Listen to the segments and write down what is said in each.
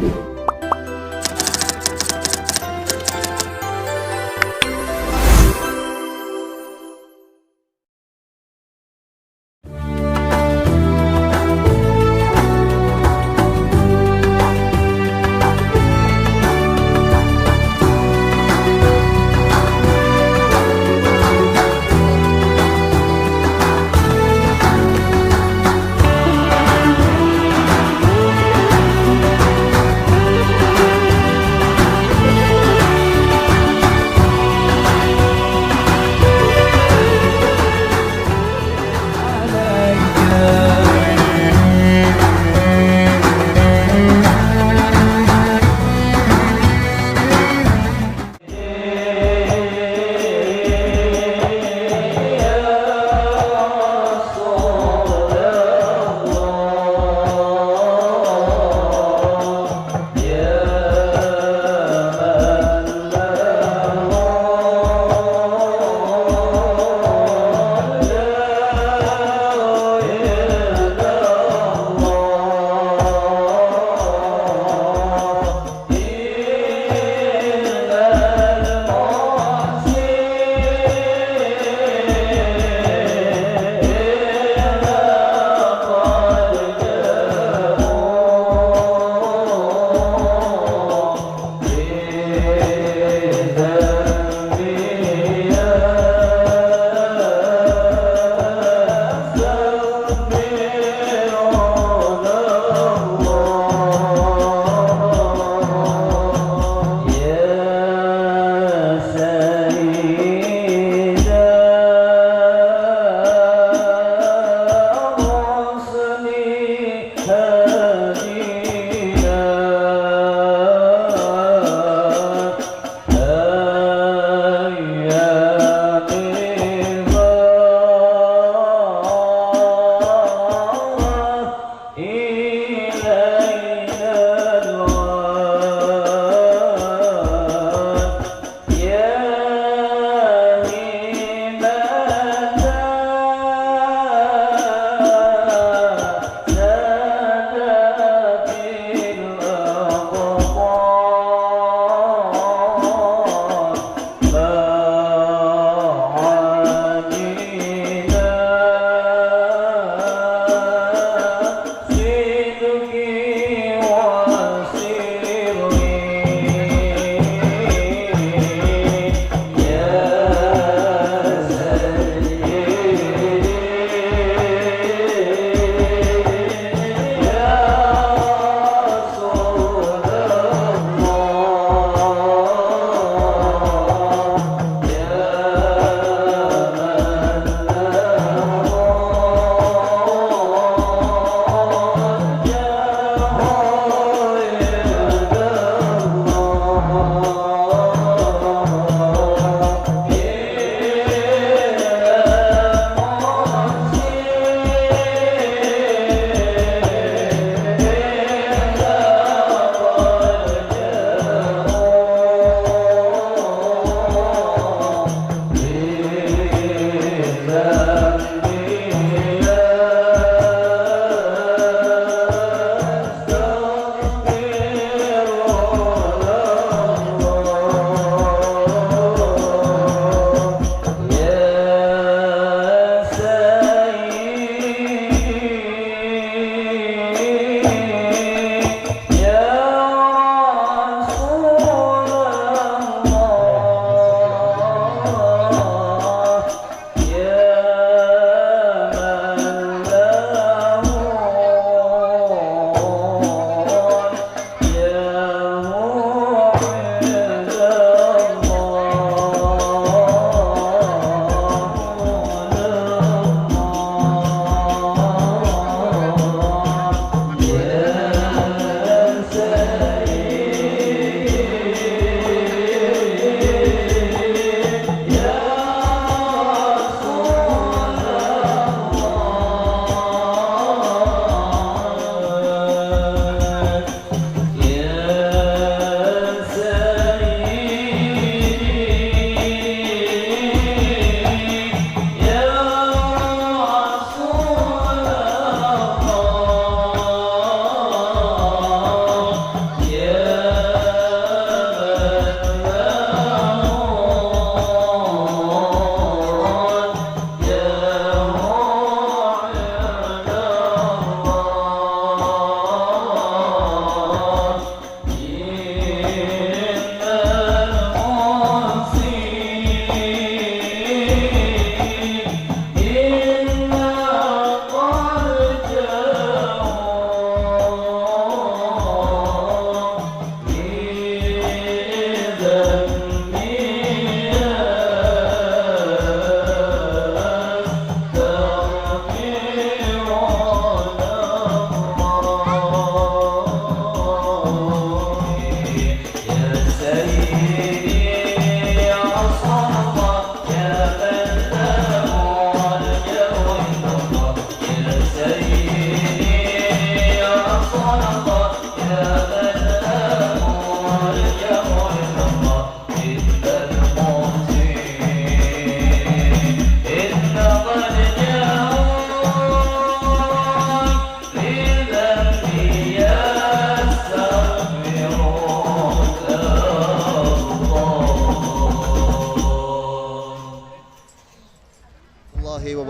Yeah.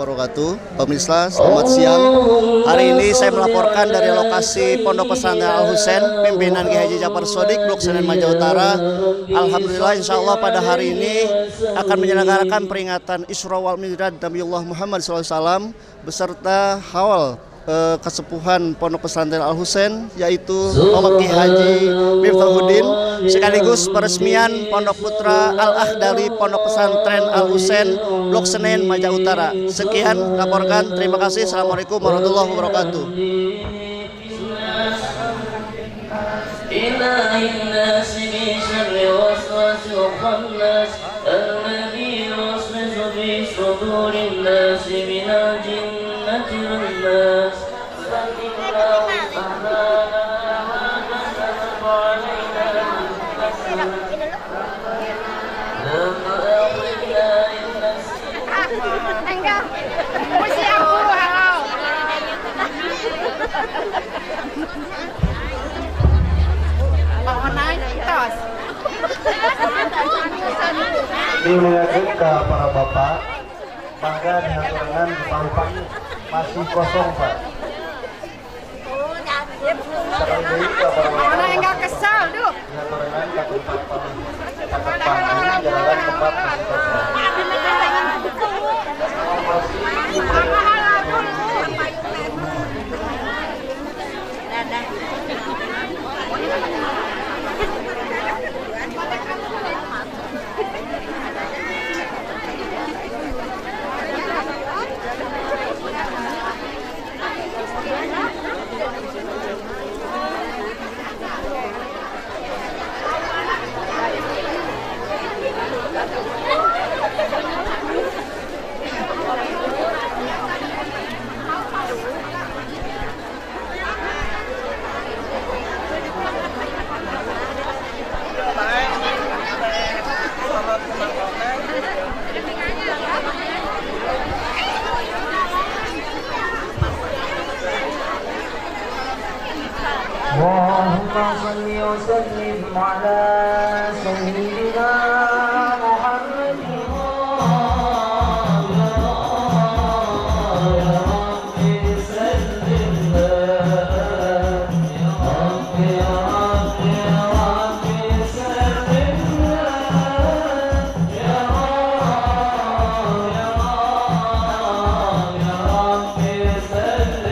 wabarakatuh. Pemirsa, selamat siang. Hari ini saya melaporkan dari lokasi Pondok Pesantren Al Husain, pimpinan Kiai Haji Ja'far Shadiq, Blok Senen Majaya Utara. Alhamdulillah, insya Allah pada hari ini akan menyelenggarakan peringatan Isra wal Mi'raj Nabiullah Muhammad SAW beserta hawal kesepuhan Pondok Pesantren Al Husain, yaitu Bapak Kiai Haji Miftahuddin, sekaligus peresmian Pondok Putra Al Akhdari Pondok Pesantren Al Husain, Blok Senen Majaya Utara. Sekian laporkan, terima kasih. Assalamualaikum warahmatullahi wabarakatuh. Enggak, mesti aku halo. Mau naik tos. Diingatkan ke para bapak, maka dihaturkan di panggung masih kosong Pak. Mana enggak kesal, Duk. Dihaturkan ke tempat panggung jalan tempat masih kosong. اللهم صل وسلم على سيدنا محمد يا رب سلم يا رب يا رب يا رب سلم يا رب يا رب سلم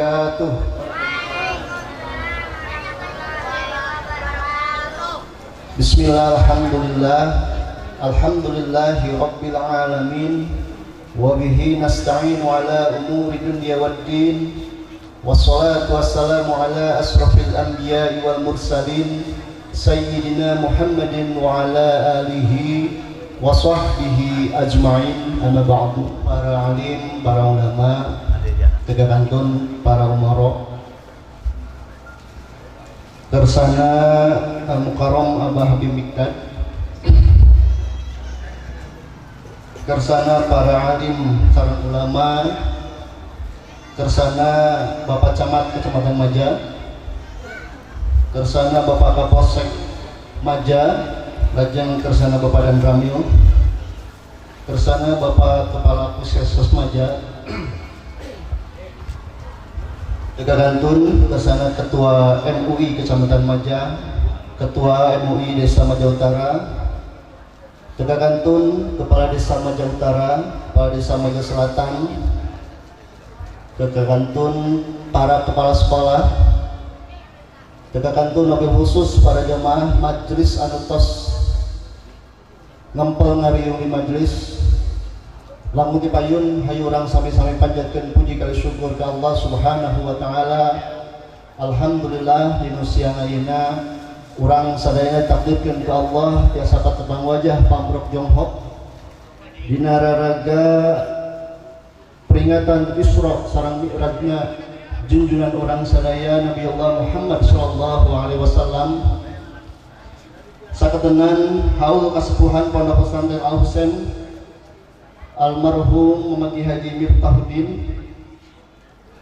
wabarakatuh. Bismillah, alhamdulillah, alhamdulillahi rabbil alamin, wabihi nasta'inu ala umuri dunya waddin, wassalatu wassalamu ala asrafil anbiya'i wal mursalin, sayyidina Muhammadin wa ala alihi wa sahbihi ajma'in. Amma ba'du. Para alim, para ulama, tegakantun, para umaro, tersana Al-Mukarram Abah Habib Mikdad, tersana para alim, sareng ulama, tersana Bapak Camat Kecamatan Maja, tersana Bapak Kapolsek Maja, lajeng tersana Bapak Dan Ramil, tersana Bapak Kepala Puskesmas Maja, Tegakantun, tersana Ketua MUI Kecamatan Maja, Ketua MUI Desa Maja Utara, Tegakantun Kepala Desa Maja Utara, Kepala Desa Maja Selatan, Tegakantun para kepala sekolah, Tegakantun wabil khusus para jamaah majelis anutos ngempel ngariung di majelis, lamun dipayun hayurang sami-sami panjatkeun puji kali syukur ke Allah Subhanahu wa taala. Alhamdulillah dina siang ayeuna urang sadayana takdirkeun ke Allah tiasa patepang wajah pamrok jonghok dina raraga peringatan Isra sareng Mi'rajnya junjungan orang sadaya Nabi Allah Muhammad sallallahu alaihi wasallam. Sakedenan haul kasepuhan Pondok Pesantren Al Husain almarhum Muhammad Haji Miftahuddin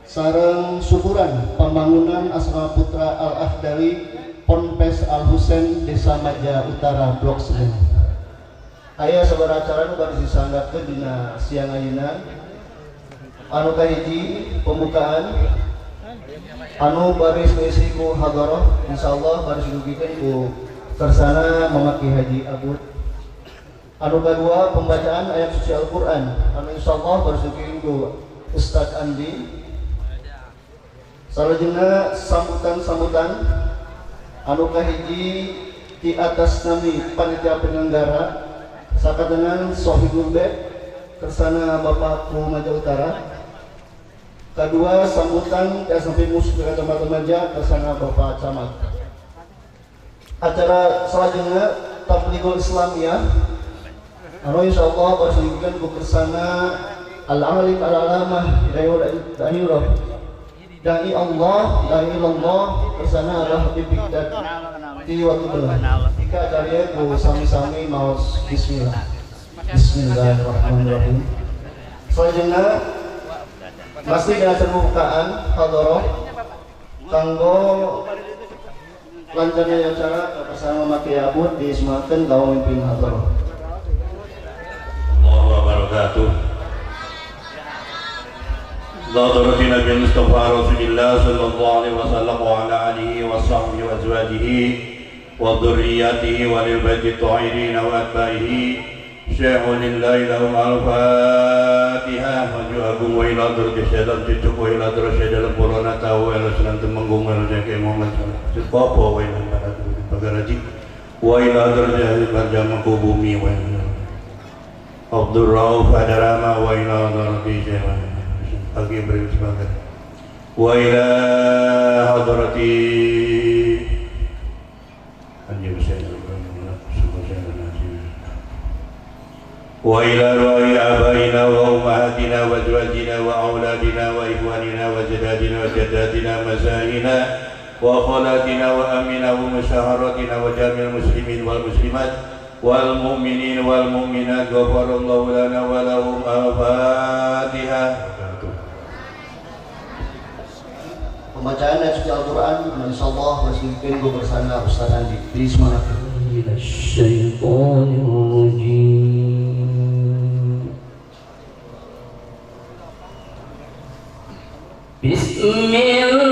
sareng syukuran pembangunan Asma Putra Al-Afdali Ponpes Al Husain Desa Maja Utara Blok Senen. Aya sabaraha acara nu bari disanggakeun dina siang ayeuna. Anu kahiji pembukaan, anu baris ngisi ku hadarah insyaallah baris didugikeun ku tersana Muhammad Haji Abud. Anu kedua pembacaan ayat suci Al-Quran, anu insyaallah baris didugikeun ku Ustaz Andi. Salajengna sambutan-sambutan anu kahiji di atas nami panitia penyelenggara sakadenan Sohibul Bed kersana Bapak Ku Maja Utara. Kedua sambutan SMP Muslim Kecamatan Maja kersana Bapak Camat. Acara selanjutnya Tablighul Islamiyah anu insyaallah baris didugikeun ku kersana Al-Alim Al-Alamah Dai Allah, Dai Allah, kersana adalah Habib Mikdad di waktu belah. Jika acaranya ku sami-sami maos bismillah. Bismillahirrahmanirrahim. Selanjutnya masih dengan pembukaan hadarah kanggo lancarnya acara bersama Maki Abud di Sumatera kau mimpin hadarah. Allahu wabarakatuh. Hadrat Nabi Mustafa Rasulullah sallallahu alaihi wasallam wa ala alihi wa sahbihi wa azwajihi wa dhurriyyatihi wa lil baiti tahirin wa atba'ihi syai'un lillahi lahum al-fatihah wa ju'akum wa ila hadrati syaitan cucuk wa ila hadrati syaitan purana tahu wa ila sunan temenggung wa ila jaki Muhammad sallallahu wa ila hadrati pagaraji wa ila hadrati ahli barjama kubumi wa ila Abdur Rauf Adarama wa ila hadrati syaitan Agi beri semangat. Wa ila hadrati anjing saya wa ila ruhi abaina wa ummahatina wa azwajina wa auladina wa ikhwanina wa jadadina wa jaddatina masahina wa khalatina wa amina wa musyaharatina wa jami'il muslimin wal muslimat wal mu'minin wal mu'minat ghafarallahu lana wa lahum al-fatihah. Pembacaan ayat suci Al-Quran, insyaallah baris didugikeun ku bersana Ustaz Andi. Bismillah. Bismillahirrahmanirrahim.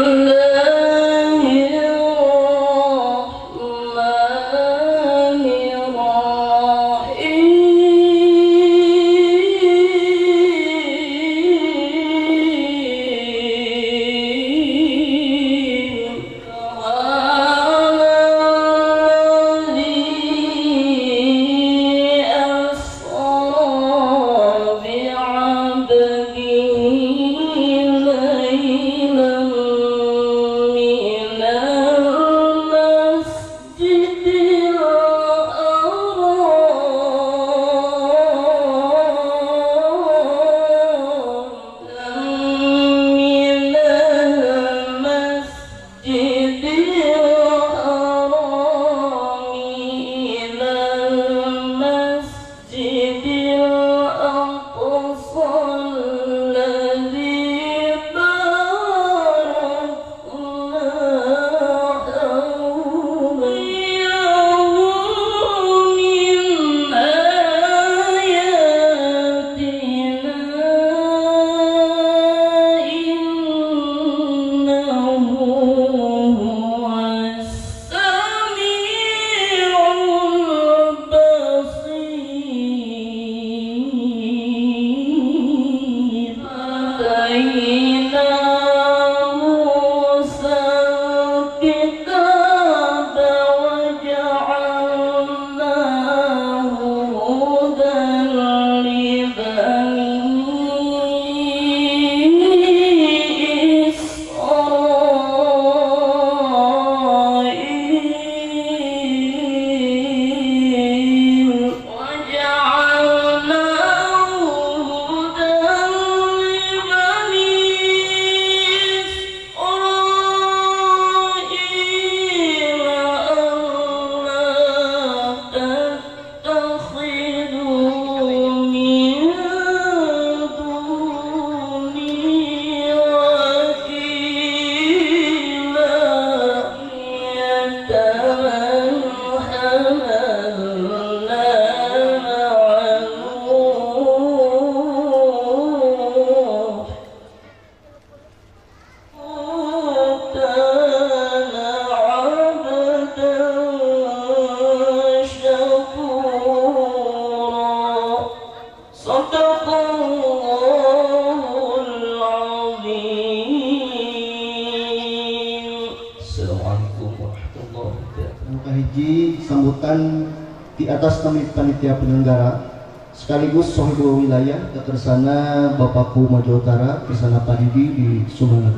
Paridi sambutan di atas nama panitia penyelenggara sekaligus sohibul wilayah ketersana Bapakku Maja Utara Kesana Paridi di Sumeneb.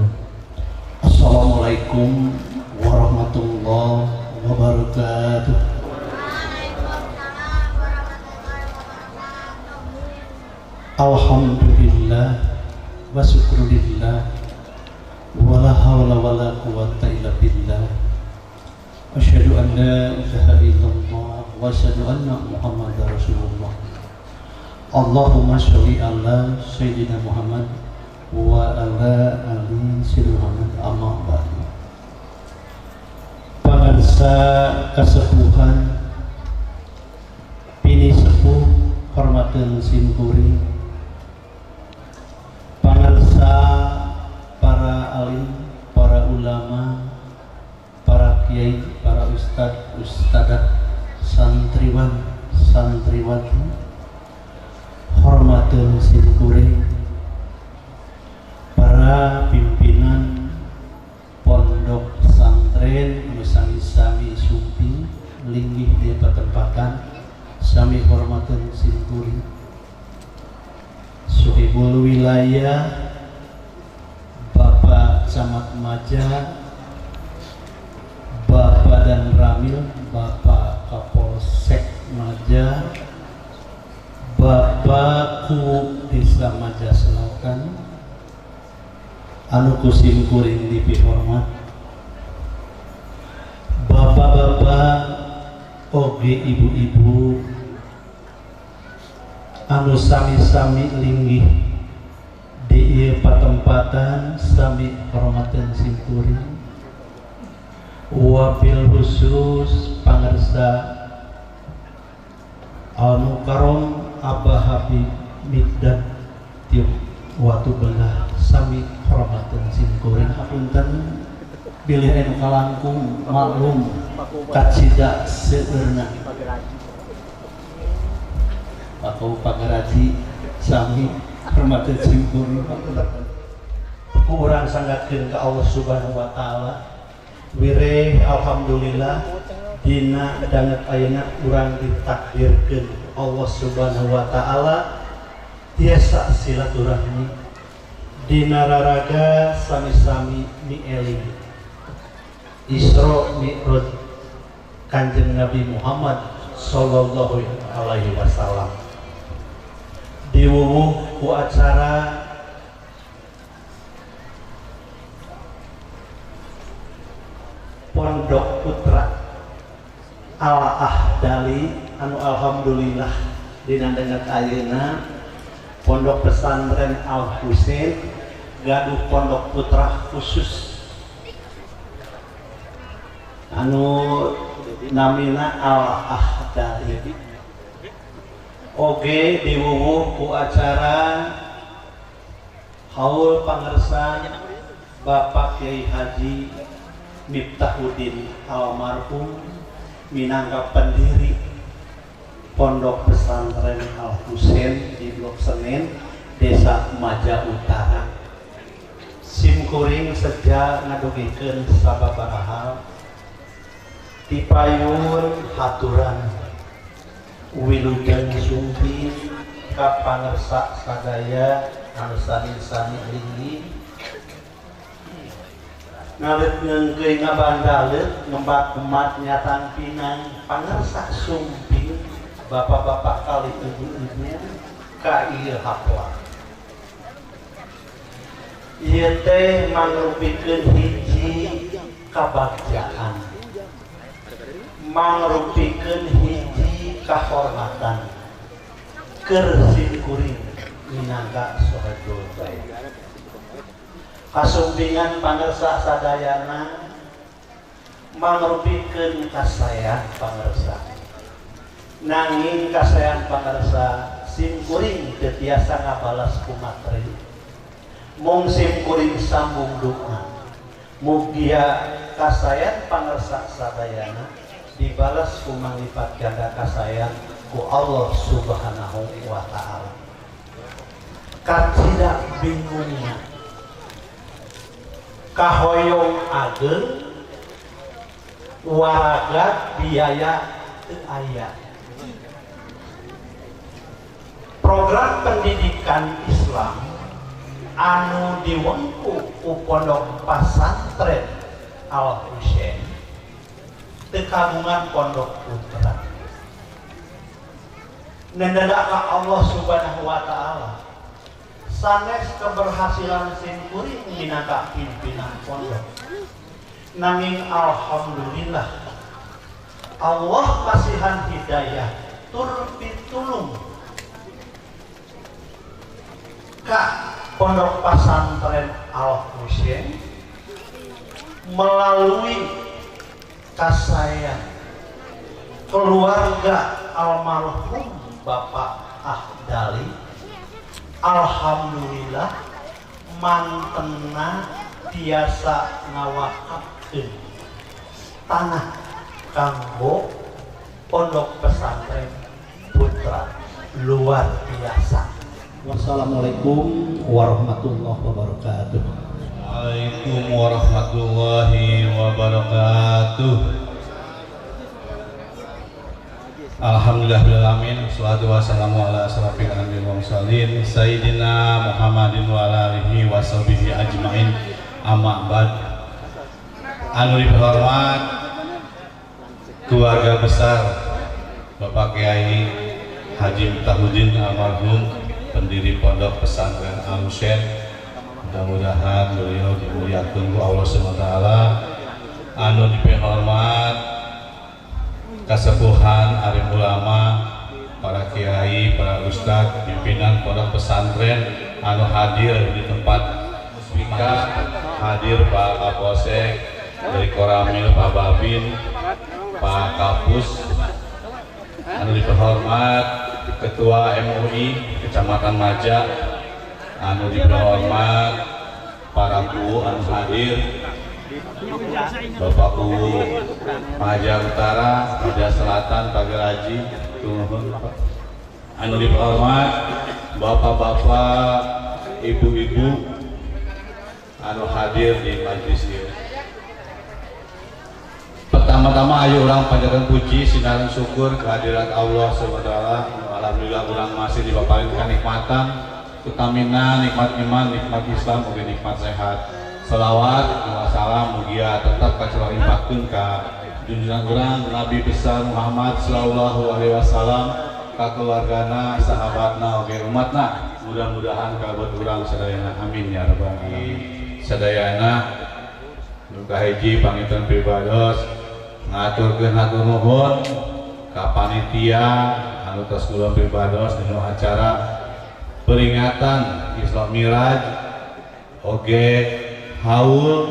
Assalamualaikum warahmatullahi wabarakatuh. Alhamdulillah wa syukrulillah wala hawla wala quwwata illa billah. Asyhadu an la ilaha illallah wa asyhadu anna Muhammadar Rasulullah. Allahumma sholli ala sayyidina Muhammad wa ala ali sayyidina Muhammad amma ba'du. Pangarsa kasepuhan pini sepuh hormateun simkuring, pangarsa para alim, para ulama, para kiai, para ustad, santriwan, santriwati, hormateun simkuring, para pimpinan pondok pesantren anu sami-sami sumping linggih di patempatan sami hormateun simkuring, sohibul wilayah Bapak Camat Maja, Bapak dan Ramil, Bapak Kapolsek Maja, Bapakku Desa Maja Selatan, anu kusim kuring dipihormat, bapak-bapak, oge ibu-ibu, anu sami-sami linggih di ieu patempatan sami hormateun simkuring, wabil khusus pangarsa al-mukarram Abah Habib Mikdad tiap waktu belah sami hormateun simkuring. Hapunten bilih anu kalangkung maklum kacida seueurna Paku pagaraji sami hormateun simkuring. Urang sangatkeun ka Allah Subhanahu wa taala. Wireh alhamdulillah dina danget ayeuna urang ditakdirkeun Allah Subhanahu wa taala tiasa silaturahmi dina raraga sami-sami nieling Isra Mi'raj Kanjeng Nabi Muhammad sallallahu alaihi wasallam. Diwuwuh ku acara Pondok Putra Al-Ahdali anu alhamdulillah dina danget ayeuna Pondok Pesantren Al Husain gaduh Pondok Putra khusus anu namina Al-Ahdali. Oge diwuwuh ku acara haul pangersan Bapak Kiai Haji Miftahuddin almarhum minangka pendiri Pondok Pesantren Al Husain di Blok Senen, Desa Maja Utara. Simkuring sejak ngadugikeun sababaraha hal dipayun haturan wilujeng sumping ka pangersa sadaya anu sani-sani linggih ngalit ngengkeuy ngabandaleut ngembat-ngembat nyatang pinang pangersa sumping bapak-bapak kali ibu-ibu ka ieu hapla. Ieu teh mangrupikeun hiji kabagjaan, mangrupikeun hiji kahormatan keur simkuring minangka sohibul wilayah. Kasumpingan pangersa sadayana mangrupikeun kasayan pangersa, nanging kasayan pangersa simkuring teu tiasa ngabalas ku materi. Mung simkuring sambung doa mugia kasayan pangersa sadayana dibalas ku manglipat ganda kasayan ku Allah Subhanahu wa taala. Kacida bingungna kahoyong ageng waraga biaya teu aya. Program pendidikan Islam anu diwengku ku Pondok Pesantren Al Husain teu kagungan Pondok Putra. Nendedak ka Allah Subhanahu wa taala sanes keberhasilan simkuring minangka pimpinan pondok. Nanging alhamdulillah Allah kasihan hidayah tur pitulung ka Pondok Pesantren Al Husain melalui kasaya keluarga almarhum Bapak Ahdali. Alhamdulillah mantena biasa ngawakapkeun tanah kanggo Pondok Pesantren Putra. Luar biasa. Wassalamualaikum warahmatullahi wabarakatuh. Waalaikumsalam warahmatullahi wabarakatuh. Alhamdulillahirrahmanirrahim. Wassalatu wassalamu ala asrofil anbiya'i wal mursalin Sayyidina Muhammadin wa ala alihi wa sahbihi ajmain. Amma ba'd. Anu dihormat keluarga besar Bapak Kiai Haji Miftahudin almarhum pendiri Pondok Pesantren Al Husain, mudah-mudahan beliau dimuliakan ku Allah SWT. Anu dihormat kasepuhan alim ulama, para kiai, para ustadz, pimpinan Pondok Pesantren anu hadir di tempat muspika, hadir Pak Kapolsek dari Koramil, Pak Babin, Pak Kapus, anu dihormat Ketua MUI Kecamatan Maja, anu dihormat para guru anu hadir, Bapak Guru Maja Utara, Maja Selatan, Pak Geraji, anu dihormat bapak-bapak, ibu-ibu anu hadir di majelis ieu. Pertama-tama ayo urang panjatkeun puji sinaran syukur kehadirat Allah SWT. Alhamdulillah urang masih dipaparinkan nikmatan, utamina nikmat iman, nikmat Islam, ugi nikmat sehat. Salawat wa salam mugia tetap kacurah impakkeun ka junjungan urang Nabi besar Muhammad sallallahu alaihi wasallam, ka keluargana, sahabatna, oge umatna. Mudah-mudahan kalebet urang sadayana, amin ya rabbal alamin. Sadayana duka hiji panginten pribados ngaturkeun hatur nuhun ka panitia anu tos kula pribados dina acara peringatan Isra Miraj oge haul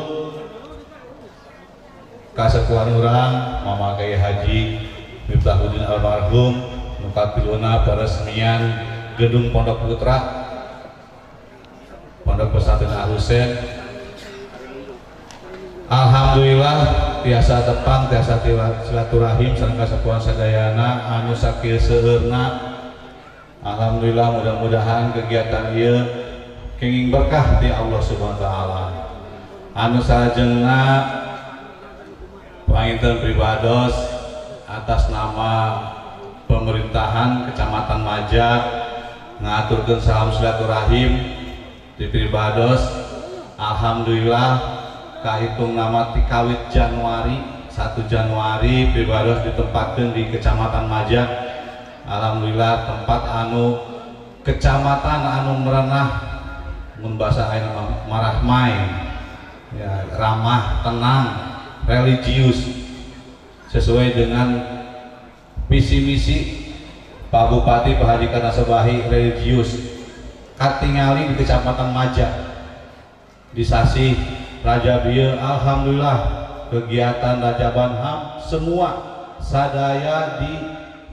kasepuhan urang Mama Kiai Haji Miftahudin almarhum nukapiluna peresmian gedung Pondok Putra Pondok Pesantren Al Husain. Alhamdulillah tiasa tepang, tiasa silaturahim sareng kasepuhan sadayana anu sakieu seueurna. Alhamdulillah mudah-mudahan kegiatan ieu kenging berkah di Allah Subhanahu wa taala. Anu salajengna panginten pribados atas nama pemerintahan Kecamatan Maja ngaturkeun salam silaturahim di pribados. Alhamdulillah kahitung nama tikawit Januari 1 Januari pribados ditempatkeun di Kecamatan Maja. Alhamdulillah tempat anu kecamatan anu merenah mun basa ayeuna marahmai ya, ramah, tenang, religius sesuai dengan visi misi Pak Bupati Pak Haji Kanasebahi, religius katingali di Kecamatan Maja di Sasi Raja Bieu. Alhamdulillah kegiatan Rajaban HAM semua sadaya di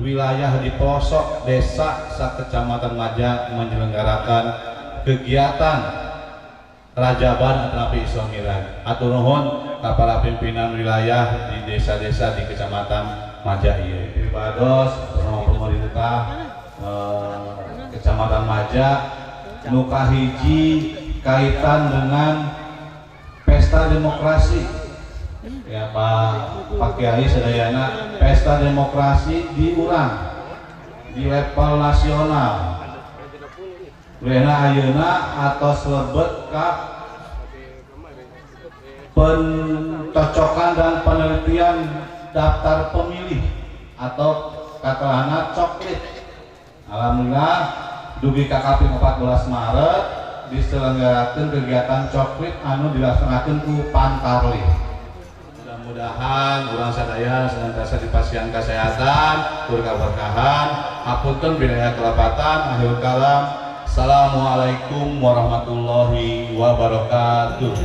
wilayah di pelosok desa sakecamatan Maja menyelenggarakan kegiatan Rajaban Nabi Isra Miraj. Atur nuhun ka para pimpinan wilayah di desa-desa di Kecamatan Maja ieu. Pribados pemerintah Kecamatan Maja nu kahiji kaitan dengan pesta demokrasi ya Pak Kiai sedayana pesta demokrasi diurang di level nasional. Wena ayeuna atos lebet ka pencocokan dan penelitian daftar pemilih atau katalana coklit. Alhamdulillah dugi KKP 14 Maret diselenggarakan kegiatan coklit anu dilaksanakan ku Pantarli. Mudah-mudahan urang sadaya senantiasa dipasihan kesehatan, keberkahan, hapunten bidaya kelapatan, akhir kalam. Assalamualaikum warahmatullahi wabarakatuh.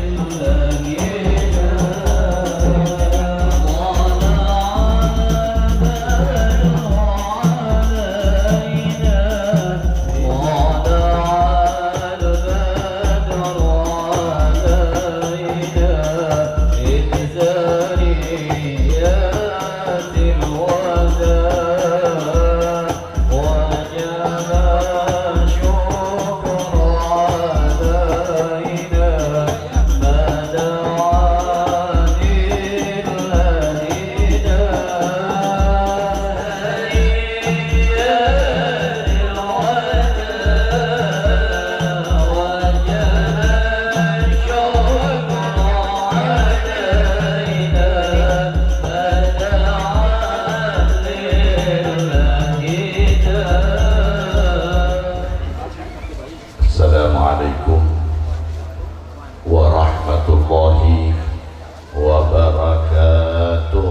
Assalamualaikum warahmatullahi wabarakatuh.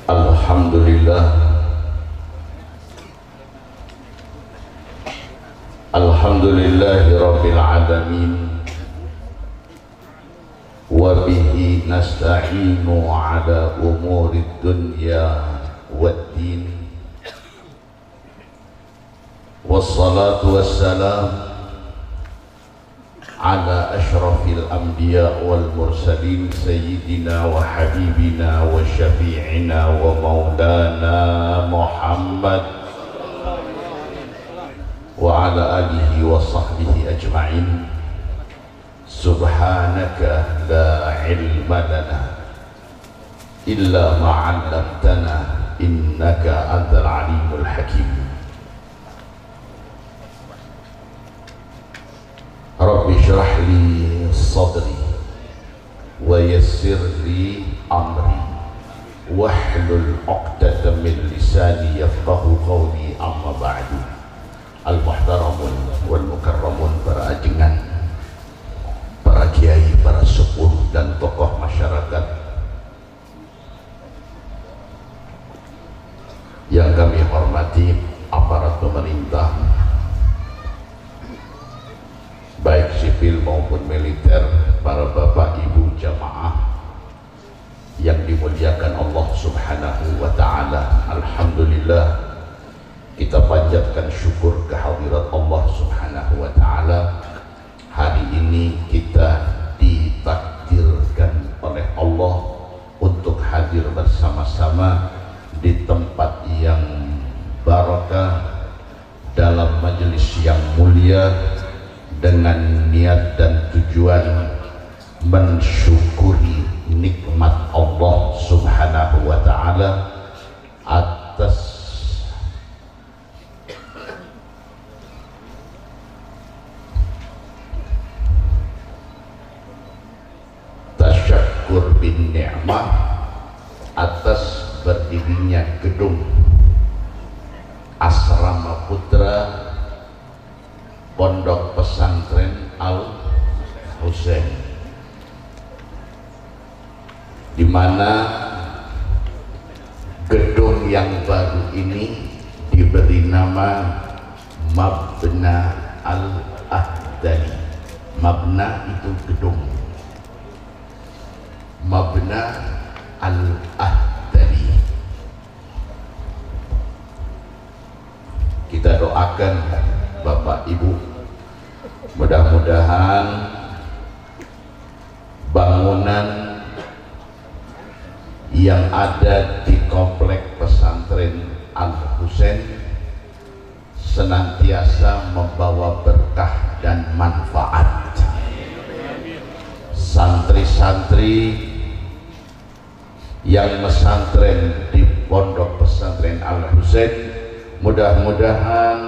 Alhamdulillah, alhamdulillahi rabbil alamin. Wabihi nasta'inu ala umuri dunya waddin. Wassalatu wassalam ala ashrafil anbiya wal mursalin sayyidina wa habibina wa syafi'ina wa maulana Muhammad wa ala alihi wa sahbihi ajma'in. Subhanaka la ilma lana illa ma 'allamtana innaka antal alimul hakim. Rabbi shrah li sadri wa yassir li amri wahlul 'uqdatam min lisani yafqahu qawli, amma ba'du. Al muhtaramun wal mukarramun, para ajengan, para kiai, para sepuh dan tokoh masyarakat yang kami hormati, aparat pemerintah baik sipil maupun militer, para bapak ibu jamaah yang dimuliakan Allah Subhanahu wa ta'ala. Alhamdulillah, kita panjatkan syukur kehadirat Allah Subhanahu wa ta'ala. Hari ini kita ditakdirkan oleh Allah untuk hadir bersama-sama di tempat yang barakah, dalam majelis yang mulia, dengan niat dan tujuan mensyukuri nikmat Allah Subhanahu wa ta'ala atas tasyakur bin ni'mah, atas berdirinya gedung Asrama Putra Pondok Pesantren Al Husain, di mana gedung yang baru ini diberi nama Mabna Al-Ahdali. Mabna itu gedung, Mabna Al-Ahdali. Kita doakan Bapak Ibu, mudah-mudahan bangunan yang ada di komplek pesantren Al Husain senantiasa membawa berkah dan manfaat. Santri-santri yang mesantren di Pondok Pesantren Al-Husain, mudah-mudahan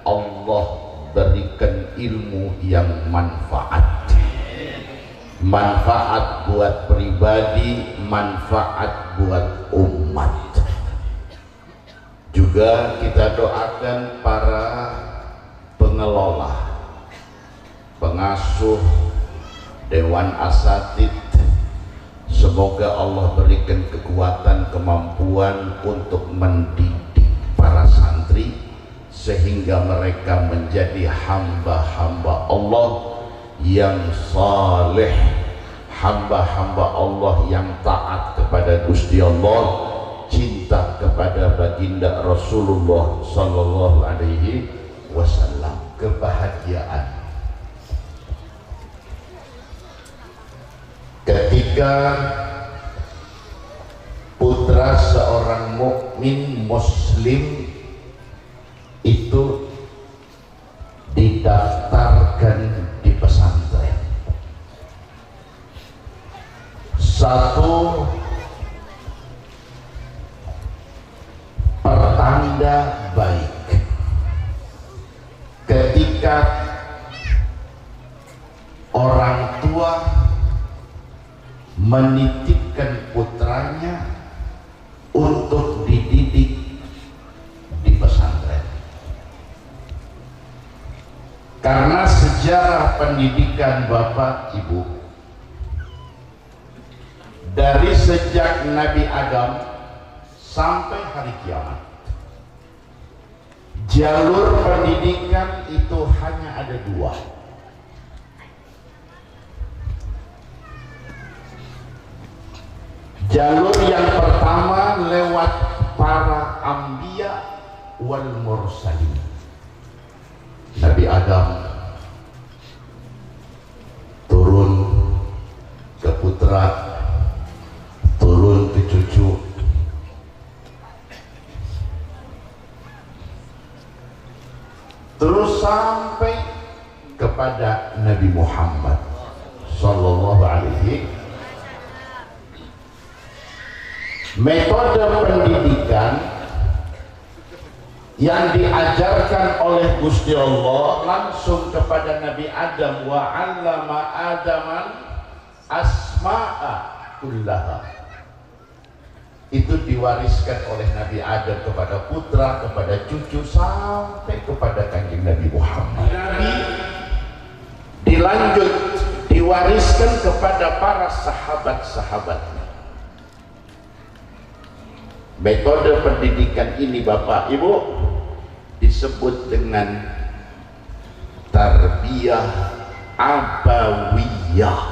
Allah berikan ilmu yang manfaat. Manfaat buat pribadi, manfaat buat umat. Juga kita doakan para pengelola, pengasuh, Dewan Asatid, semoga Allah berikan kekuatan, kemampuan untuk mendidik para santri sehingga mereka menjadi hamba-hamba Allah yang saleh, hamba-hamba Allah yang taat kepada Gusti Allah, cinta kepada baginda Rasulullah sallallahu alaihi wasallam. Kebahagiaan ketika putra seorang mukmin muslim itu didaftarkan di pesantren. Satu pertanda baik ketika orang tua menitipkan putranya untuk dididik di pesantren. Karena sejarah pendidikan Bapak Ibu, dari sejak Nabi Adam sampai hari kiamat, jalur pendidikan itu hanya ada dua. Jalur yang pertama lewat para anbiya wal mursalin. Nabi Adam turun ke putra, turun ke cucu, terus sampai kepada Nabi Muhammad sallallahu alaihi. Metode pendidikan yang diajarkan oleh Gusti Allah langsung kepada Nabi Adam, wa 'allama Adaman asma'a kullaha, itu diwariskan oleh Nabi Adam kepada putra, kepada cucu, sampai kepada kanjeng Nabi Muhammad. Nabi dilanjut diwariskan kepada para sahabat-sahabatnya. Metode pendidikan ini Bapak Ibu disebut dengan tarbiyah abawiyah.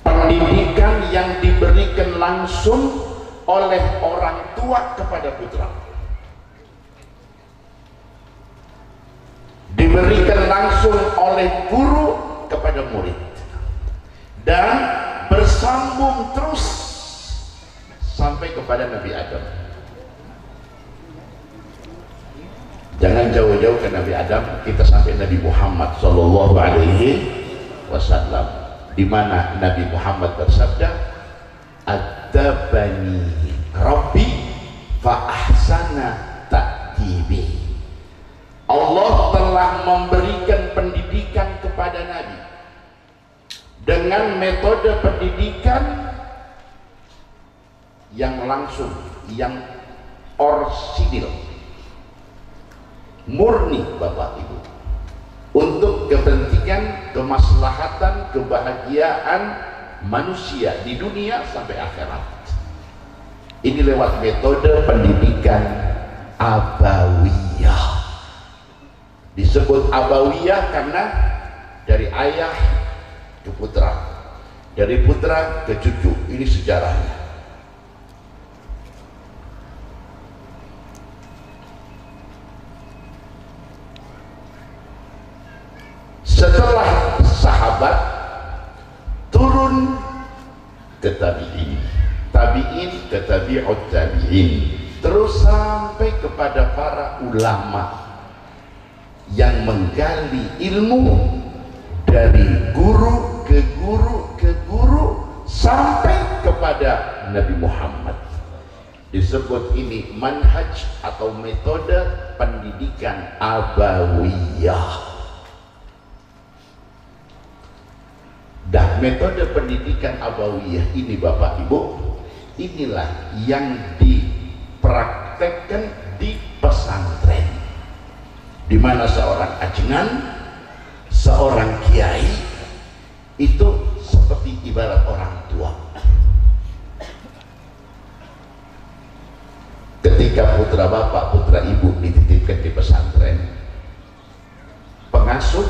Pendidikan yang diberikan langsung oleh orang tua kepada putra, diberikan langsung oleh guru kepada murid, dan bersambung terus sampai kepada Nabi Adam. Jangan jauh-jauh ke Nabi Adam, kita sampai Nabi Muhammad sallallahu alaihi wasallam, di mana Nabi Muhammad bersabda, "Adzabani Rabbi fa ahsana ta'dibi." Allah telah memberikan pendidikan kepada Nabi dengan metode pendidikan yang langsung, yang orsinil, murni Bapak Ibu, untuk kepentingan, kemaslahatan, kebahagiaan manusia di dunia sampai akhirat. Ini lewat metode pendidikan abawiyah. Disebut abawiyah karena dari ayah ke putra, dari putra ke cucu. Ini sejarahnya. Setelah sahabat turun ke tabi'in, tabi'in ke tabi'ut tabi'in, terus sampai kepada para ulama yang menggali ilmu dari guru ke guru ke guru sampai kepada Nabi Muhammad. Disebut ini manhaj atau metode pendidikan abawiyah. Dan metode pendidikan abawiyah ini Bapak Ibu, inilah yang dipraktekkan di pesantren, di mana seorang ajengan, seorang kiai itu seperti ibarat orang tua. Ketika putra bapak, putra ibu dititipkan di pesantren, pengasuh,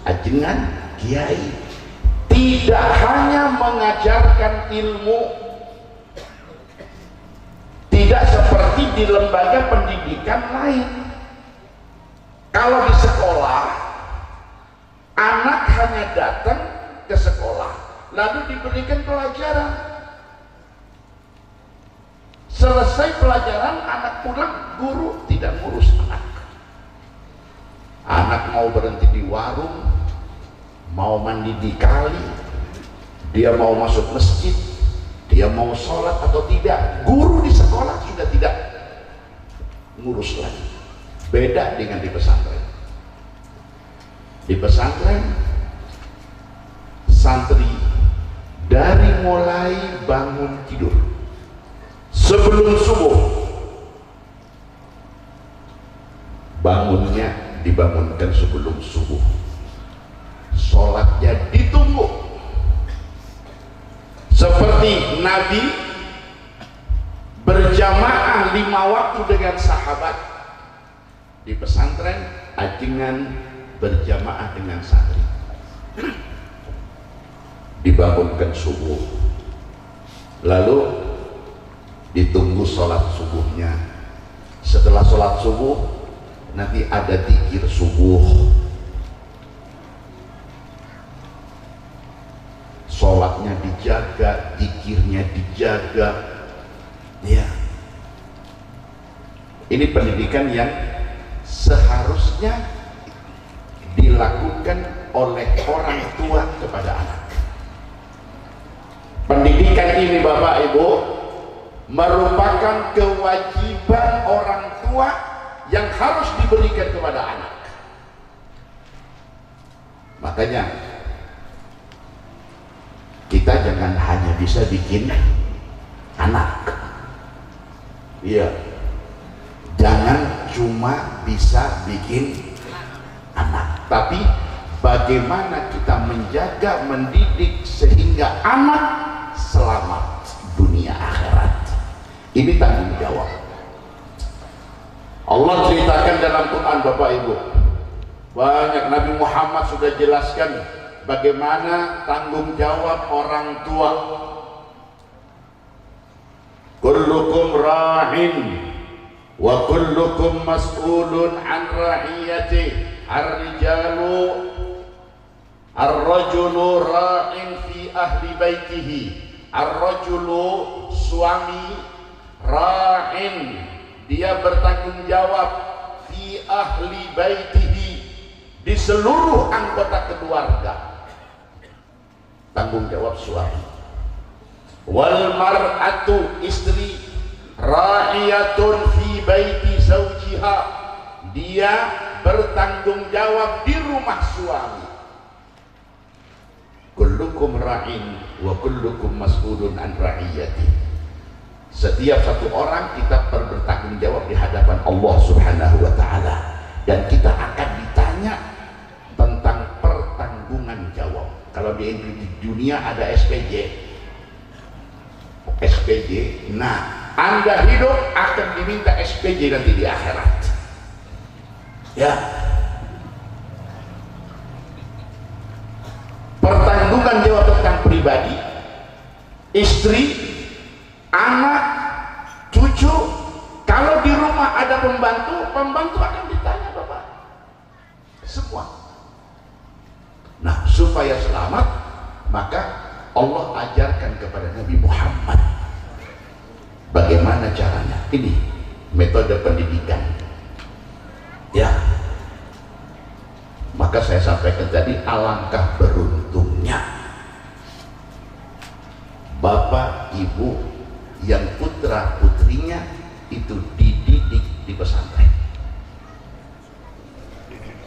ajengan, kiai tidak hanya mengajarkan ilmu, tidak seperti di lembaga pendidikan lain. Kalau di sekolah, anak hanya datang ke sekolah lalu diberikan pelajaran, selesai pelajaran anak pulang, guru tidak ngurus anak. Anak mau berhenti di warung, mau mandi di kali, dia mau masuk masjid, dia mau sholat atau tidak, guru di sekolah sudah tidak ngurus lagi. Beda dengan di pesantren. Di pesantren, santri dari mulai bangun tidur sebelum subuh, bangunnya dibangunkan sebelum subuh, sholatnya ditunggu seperti Nabi berjamaah 5 waktu dengan sahabat. Di pesantren, ajengan berjamaah dengan santri, dibangunkan subuh, lalu ditunggu sholat subuhnya. Setelah sholat subuh nanti ada dzikir subuh, sholatnya dijaga, dzikirnya dijaga. Ya, ini pendidikan yang seharusnya dilakukan oleh orang tua kepada anak. Pendidikan ini Bapak Ibu merupakan kewajiban orang tua yang harus diberikan kepada anak. Makanya kita jangan hanya bisa bikin anak, iya, jangan cuma bisa bikin anak, tapi bagaimana kita menjaga, mendidik sehingga anak selamat dunia akhirat. Ini tanggung jawab. Allah ceritakan dalam Quran Bapak Ibu, banyak, Nabi Muhammad sudah jelaskan bagaimana tanggung jawab orang tua. Kullukum ra'in wa kullukum mas'ulun an ra'iyati. Ar-rajulu ra'in fi ahli baitihi. Ar-rajulu, suami, ra'in, dia bertanggung jawab fi ahli baitihi, di seluruh anggota keluarga. Tanggung jawab suami. Wal mar'atu, istri, ra'iyatun fi baiti zawjiha, dia bertanggung jawab di rumah suami. Kullukum ra'in wa kullukum mas'ulun an ra'iyati. Setiap satu orang kita bertanggung jawab di hadapan Allah Subhanahu wa taala, dan kita akan ditanya tentang pertanggungan jawab. Kalau di dunia ada SPJ, nah Anda hidup akan diminta SPJ nanti di akhirat. Ya, pertanggungan jawab tentang pribadi, istri, anak, cucu. Kalau di rumah ada pembantu, pembantu akan ditanya Bapak semua. Nah, supaya selamat, maka Allah ajarkan kepada Nabi Muhammad bagaimana caranya. Ini metode pendidikan. Ya, maka saya sampaikan tadi, alangkah beruntungnya bapak ibu yang putra putrinya itu dididik di pesantren.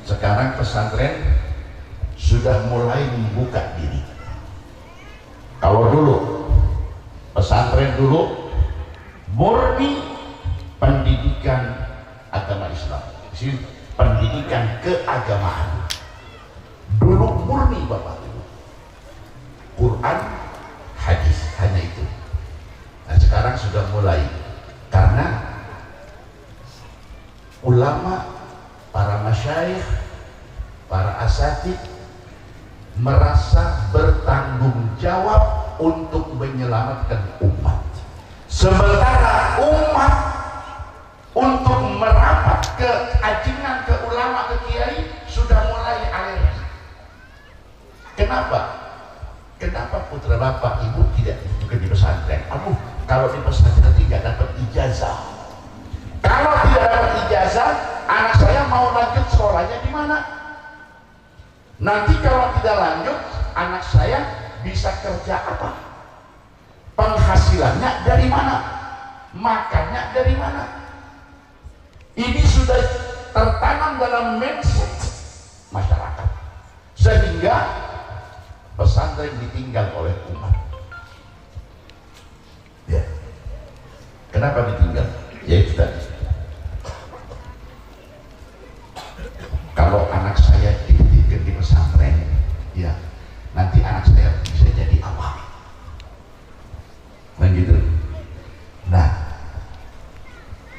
Sekarang pesantren sudah mulai membuka diri. Kalau dulu pesantren dulu murni pendidikan agama Islam, pendidikan keagamaan. Dulu murni bapak ibu, Quran, hadis, hanya itu. Nah sekarang sudah mulai, karena ulama, para masyayikh, para asatidz merasa bertanggung jawab untuk menyelamatkan umat. Sementara umat untuk merapat ke ajengan, ke ulama, ke kiai sudah mulai alergi. Kenapa? Kenapa putra bapak ibu tidak di pesantren? Kalau di pesantren tidak dapat ijazah. Kalau tidak dapat ijazah, anak saya mau lanjut sekolahnya di mana? Nanti kalau tidak lanjut, anak saya bisa kerja apa? Penghasilannya dari mana? Makannya dari mana? Ini sudah tertanam dalam mindset masyarakat, sehingga pesantren ditinggal oleh umat. Ya. Kenapa ditinggal? Ya itu tadi. Kalau anak saya dididik di pesantren, ya nanti anak saya bisa jadi apa? Kan gitu. Nah,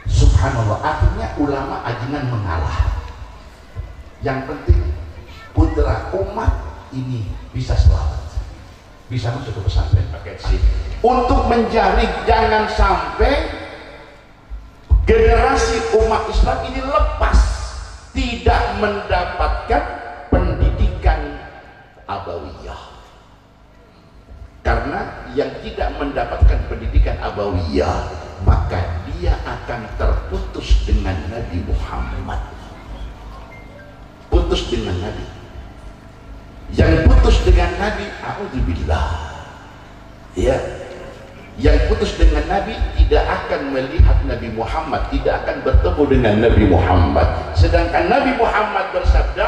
subhanallah, akhirnya ulama ajengan mengalah. Yang penting putra umat ini bisa selamat, bisa masuk ke pesantren pakai SIM, untuk menjaring jangan sampai generasi umat Islam ini lepas, tidak mendapatkan pendidikan abawiyah. Karena yang tidak mendapatkan pendidikan abawiyah, maka dia akan terputus dengan Nabi Muhammad, putus dengan Nabi. Yang putus dengan Nabi, a'udzubillah, ya, yang putus dengan Nabi tidak akan melihat Nabi Muhammad, tidak akan bertemu dengan Nabi Muhammad. Sedangkan Nabi Muhammad bersabda,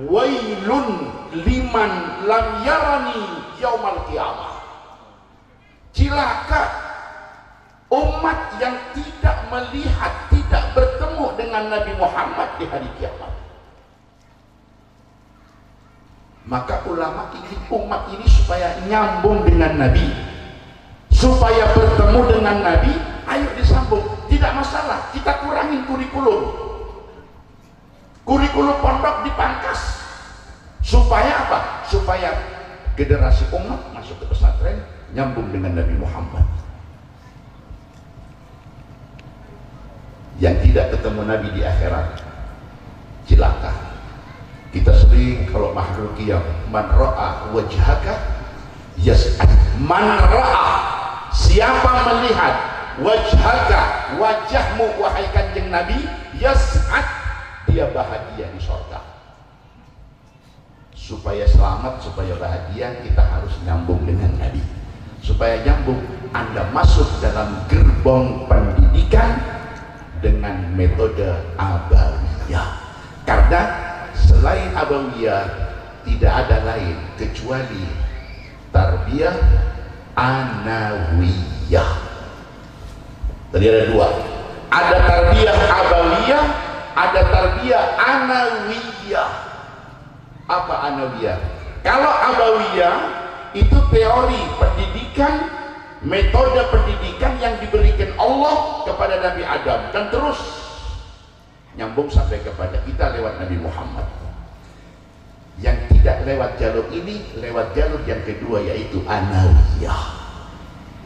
wailun liman lam yarani yaumal qiyamah. Cilaka umat yang tidak melihat, tidak bertemu dengan Nabi Muhammad di hari kiamat. Maka ulama ingin umat ini supaya nyambung dengan Nabi, supaya bertemu dengan Nabi. Ayo disambung, tidak masalah, kita kurangin kurikulum pondok dipangkas. Supaya apa? Supaya generasi umat masuk ke pesantren nyambung dengan Nabi Muhammad. Yang tidak ketemu Nabi di akhirat cilaka. Kita sering kalau makhluk yang man ra'a wajhaka yas'ad. Man ra'a, siapa melihat wajhaka, wajahmu wahai kanjeng Nabi, yas'ad, dia bahagia di surga. Supaya selamat, supaya bahagia, kita harus nyambung dengan Nabi. Supaya nyambung, Anda masuk dalam gerbong pendidikan dengan metode abawiyah. Karena selain abawiyah tidak ada lain kecuali tarbiyah anawiyah. Tadi ada dua, ada tarbiyah abawiyah, ada tarbiyah anawiyah. Apa anawiyah? Kalau abawiyah itu teori pendidikan, metode pendidikan yang diberikan Allah kepada Nabi Adam dan terus nyambung sampai kepada kita lewat Nabi Muhammad. Yang tidak lewat jalur ini, lewat jalur yang kedua, yaitu anawiyah.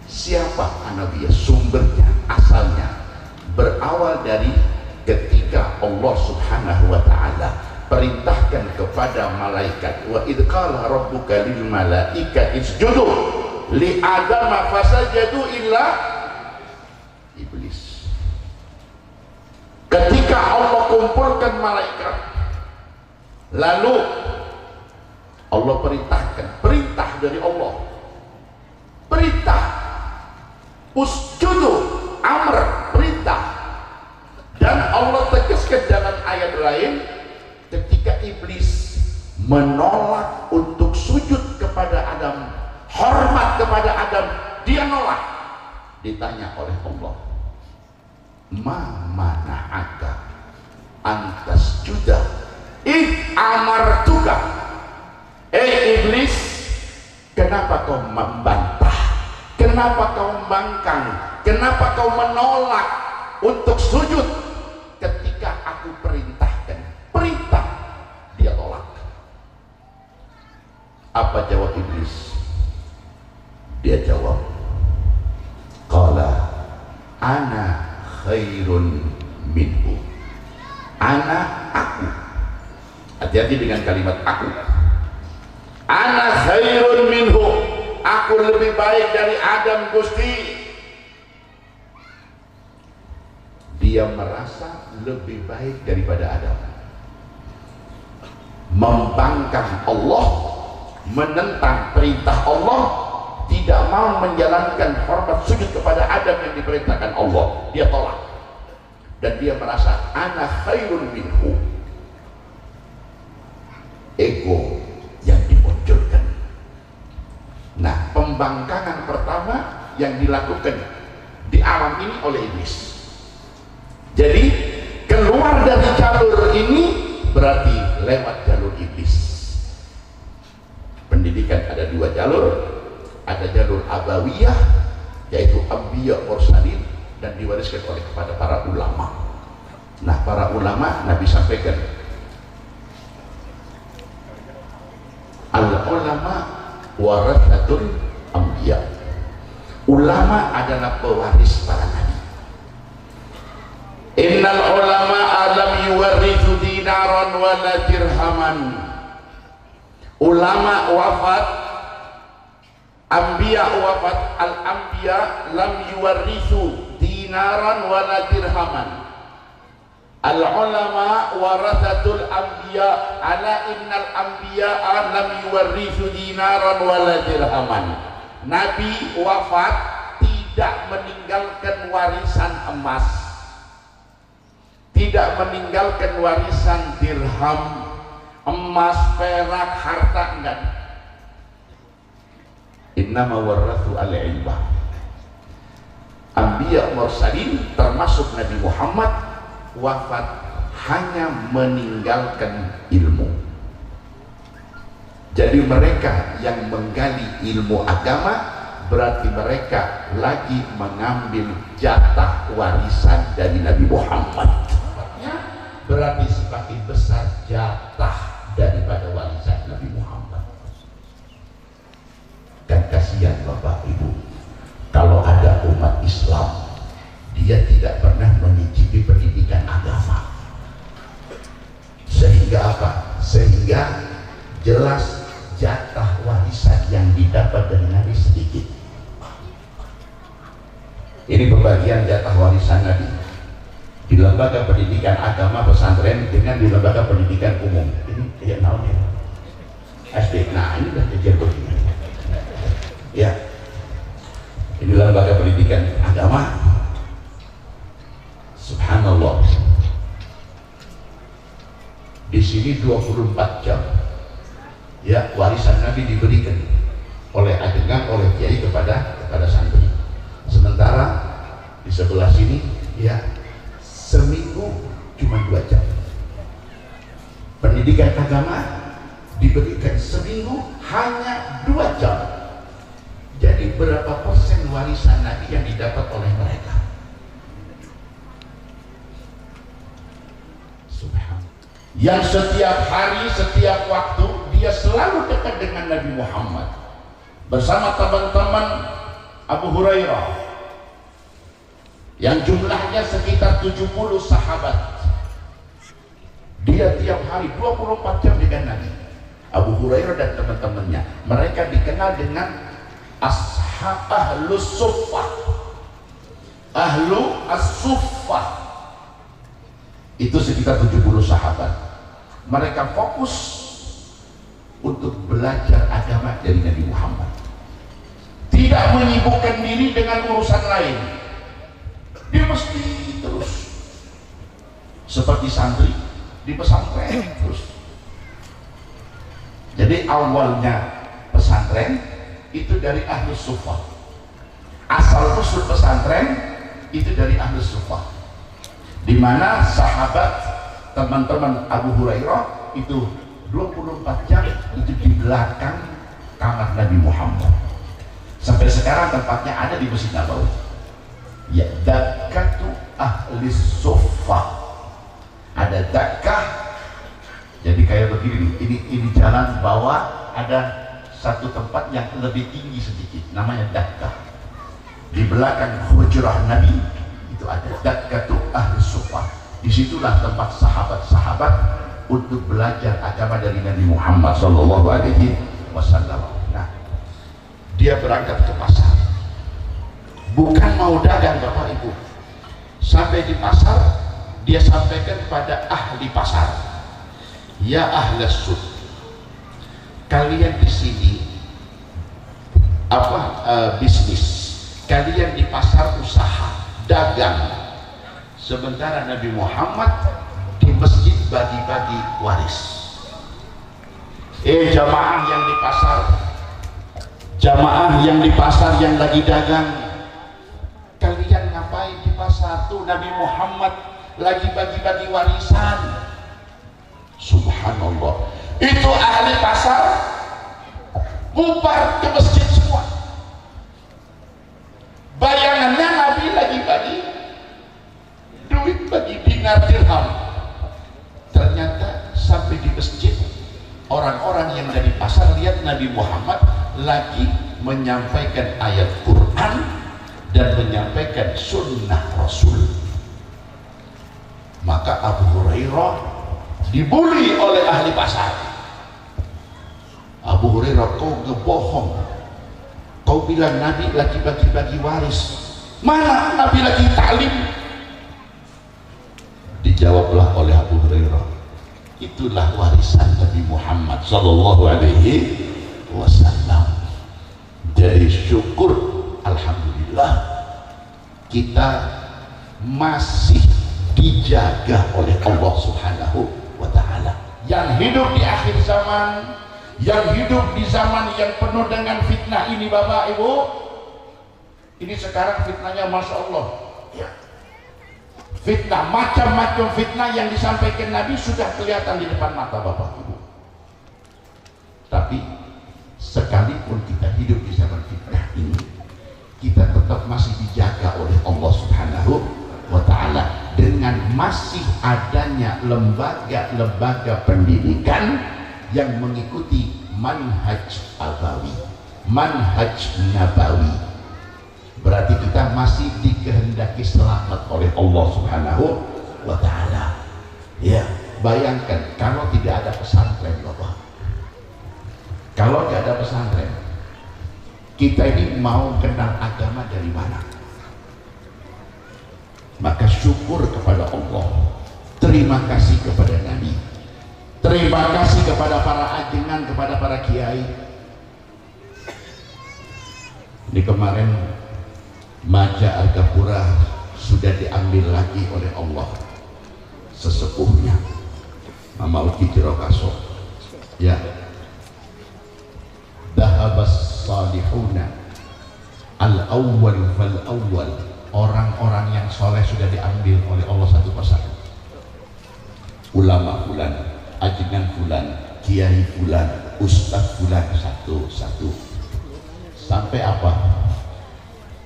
Siapa anawiyah? Sumbernya, asalnya berawal dari ketika Allah Subhanahu wa ta'ala perintahkan kepada malaikat, wa idh qala rabbuka lil malaikati isjudu li adama fasajadu illa iblis. Ketika Allah kumpulkan malaikat, lalu Allah perintahkan, perintah dari Allah, perintah usjudu, amr, perintah. Dan Allah tegaskan dalam ayat lain ketika iblis menolak untuk sujud kepada Adam, hormat kepada Adam, dia nolak. Ditanya oleh Allah, ma mana'aka antas juda id amartuka. Iblis, kenapa kau membantah, kenapa kau membangkang, kenapa kau menolak untuk sujud ketika aku perintahkan? Perintah dia tolak. Apa jawab iblis? Dia jawab, qala ana khairun minhu. Ana, aku. Hati-hati dengan kalimat aku. Ana khairun minhu, aku lebih baik dari Adam, Gusti. Dia merasa lebih baik daripada Adam, membangkang Allah, menentang perintah Allah, tidak mau menjalankan hormat sujud kepada Adam yang diperintahkan Allah. Dia tolak dan dia merasa ana khairun minhu. Ego yang dimunculkan. Nah, pembangkangan pertama yang dilakukan di alam ini oleh iblis. Jadi keluar dari jalur ini berarti lewat jalur iblis. Pendidikan ada dua jalur, ada jalur abawiyah yaitu Anbiya Mursalin dan diwariskan oleh kepada para ulama. Nah, para ulama Nabi sampaikan, al-ulama warathatul anbiya. Ulama adalah pewaris para nabi. Innal ulama alam yuwarithu dinaran wala dirhaman. Ulama wafat, anbiya wafat, al-anbiya lam yuwarithu dinaran wala dirhaman. Al-ulama warathatul anbiya, ala innal anbiya lam yuwarithu dinaran wala dirhaman. Nabi wafat tidak meninggalkan warisan emas, tidak meninggalkan warisan dirham, emas, perak, harta, enggak. Innama warathu al-ilmah. Anbiya mursalin termasuk Nabi Muhammad wafat hanya meninggalkan ilmu. Jadi mereka yang menggali ilmu agama berarti mereka lagi mengambil jatah warisan dari Nabi Muhammad. Berarti semakin besar jatah daripada warisan Nabi Muhammad. Dan kasihan Bapak Ibu, kalau ada umat Islam dia tidak pernah menyicipi pendidikan agama. Sehingga apa? Sehingga jelas jatah warisan yang didapat dari Nabi sedikit. Ini pembagian jatah warisan Nabi di lembaga pendidikan agama pesantren dengan di lembaga pendidikan umum. Ini kayak naonnya SD. Nah, ini udah kejadian begini. Ya, ini lembaga pendidikan agama. Subhanallah, di sini 24 jam ya warisan Nabi diberikan oleh ajengan, oleh kiai kepada santri. Sementara di sebelah sini ya seminggu cuma 2 jam. Pendidikan agama diberikan seminggu hanya 2 jam. Jadi berapa persen warisan Nabi yang didapat oleh mereka? Yang setiap hari, setiap waktu dia selalu dekat dengan Nabi Muhammad bersama teman-teman Abu Hurairah yang jumlahnya sekitar 70 sahabat. Dia tiap hari 24 jam dengan Nabi. Abu Hurairah dan teman-temannya, mereka dikenal dengan ahlus suffah, ahlu as-suffah. Itu sekitar 70 sahabat. Mereka fokus untuk belajar agama dari Nabi Muhammad, tidak menyibukkan diri dengan urusan lain. Dia mesti terus seperti santri di pesantren terus. Jadi awalnya pesantren itu dari Ahlus Suffah, asal usul pesantren itu dari Ahlus Suffah, di mana sahabat teman-teman Abu Hurairah itu 24 jam itu di belakang kamar Nabi Muhammad. Sampai sekarang tempatnya ada di Masjid Nabawi. Ya, dakatu ahli suffah. Ada dakah. Jadi kayak begini, ini jalan bawah ada satu tempat yang lebih tinggi sedikit, namanya dakah. Di belakang hujrah Nabi itu ada dakatu ahli suffah. Disitulah tempat sahabat-sahabat untuk belajar agama dari Nabi Muhammad Sallallahu Alaihi Wasallam. Nah, dia berangkat ke pasar, bukan mau dagang Bapak Ibu. Sampai di pasar, dia sampaikan kepada ahli pasar, ya ahlas sud, kalian di sini bisnis, kalian di pasar usaha, dagang. Sementara Nabi Muhammad di masjid bagi-bagi waris. Jamaah yang di pasar, jamaah yang di pasar yang lagi dagang, kalian ngapain di pasar? Tuh Nabi Muhammad lagi bagi-bagi warisan. Subhanallah, itu ahli pasar bubar ke masjid semua. Bayangannya Nabi lagi bagi duit, bagi dinar dirham. Ternyata sampai di masjid, orang-orang yang dari pasar lihat Nabi Muhammad lagi menyampaikan ayat Quran dan menyampaikan sunnah Rasul. Maka Abu Hurairah dibully oleh ahli pasar. Abu Hurairah, kau ngebohong, kau bilang Nabi lagi bagi-bagi waris, mana Nabi lagi ta'lim? Dijawablah oleh Abu Hurairah, itulah warisan Nabi Muhammad Sallallahu Alaihi Wasallam. Jadi syukur, alhamdulillah, kita masih dijaga oleh Allah Subhanahu wa Ta'ala. Yang hidup di akhir zaman, yang hidup di zaman yang penuh dengan fitnah ini Bapak Ibu, ini sekarang fitnahnya Masya Allah ya. Fitnah, macam-macam fitnah yang disampaikan Nabi sudah kelihatan di depan mata Bapak Ibu. Tapi sekalipun kita hidup di zaman fitnah ini, kita tetap masih dijaga oleh Allah Subhanahu wa Ta'ala dengan masih adanya lembaga-lembaga pendidikan yang mengikuti manhaj Nabawi, manhaj Nabawi. Berarti kita masih dikehendaki selamat oleh Allah Subhanahu wa Ta'ala. Ya, bayangkan kalau tidak ada pesantren Bapak, kalau tidak ada pesantren, kita ini mau kenal agama dari mana? Maka syukur kepada Allah, terima kasih kepada Nabi, terima kasih kepada para ajengan, kepada para kiai. Ini kemarin Maja Argapura sudah diambil lagi oleh Allah sesepuhnya, Mama Uki Tirokaso. Ya, dahabas salihuna al-awwal fal-awwal, orang-orang yang soleh sudah diambil oleh Allah satu persatu. Ulama fulan, ajengan fulan, kiai fulan, ustaz fulan, satu-satu. Sampai apa?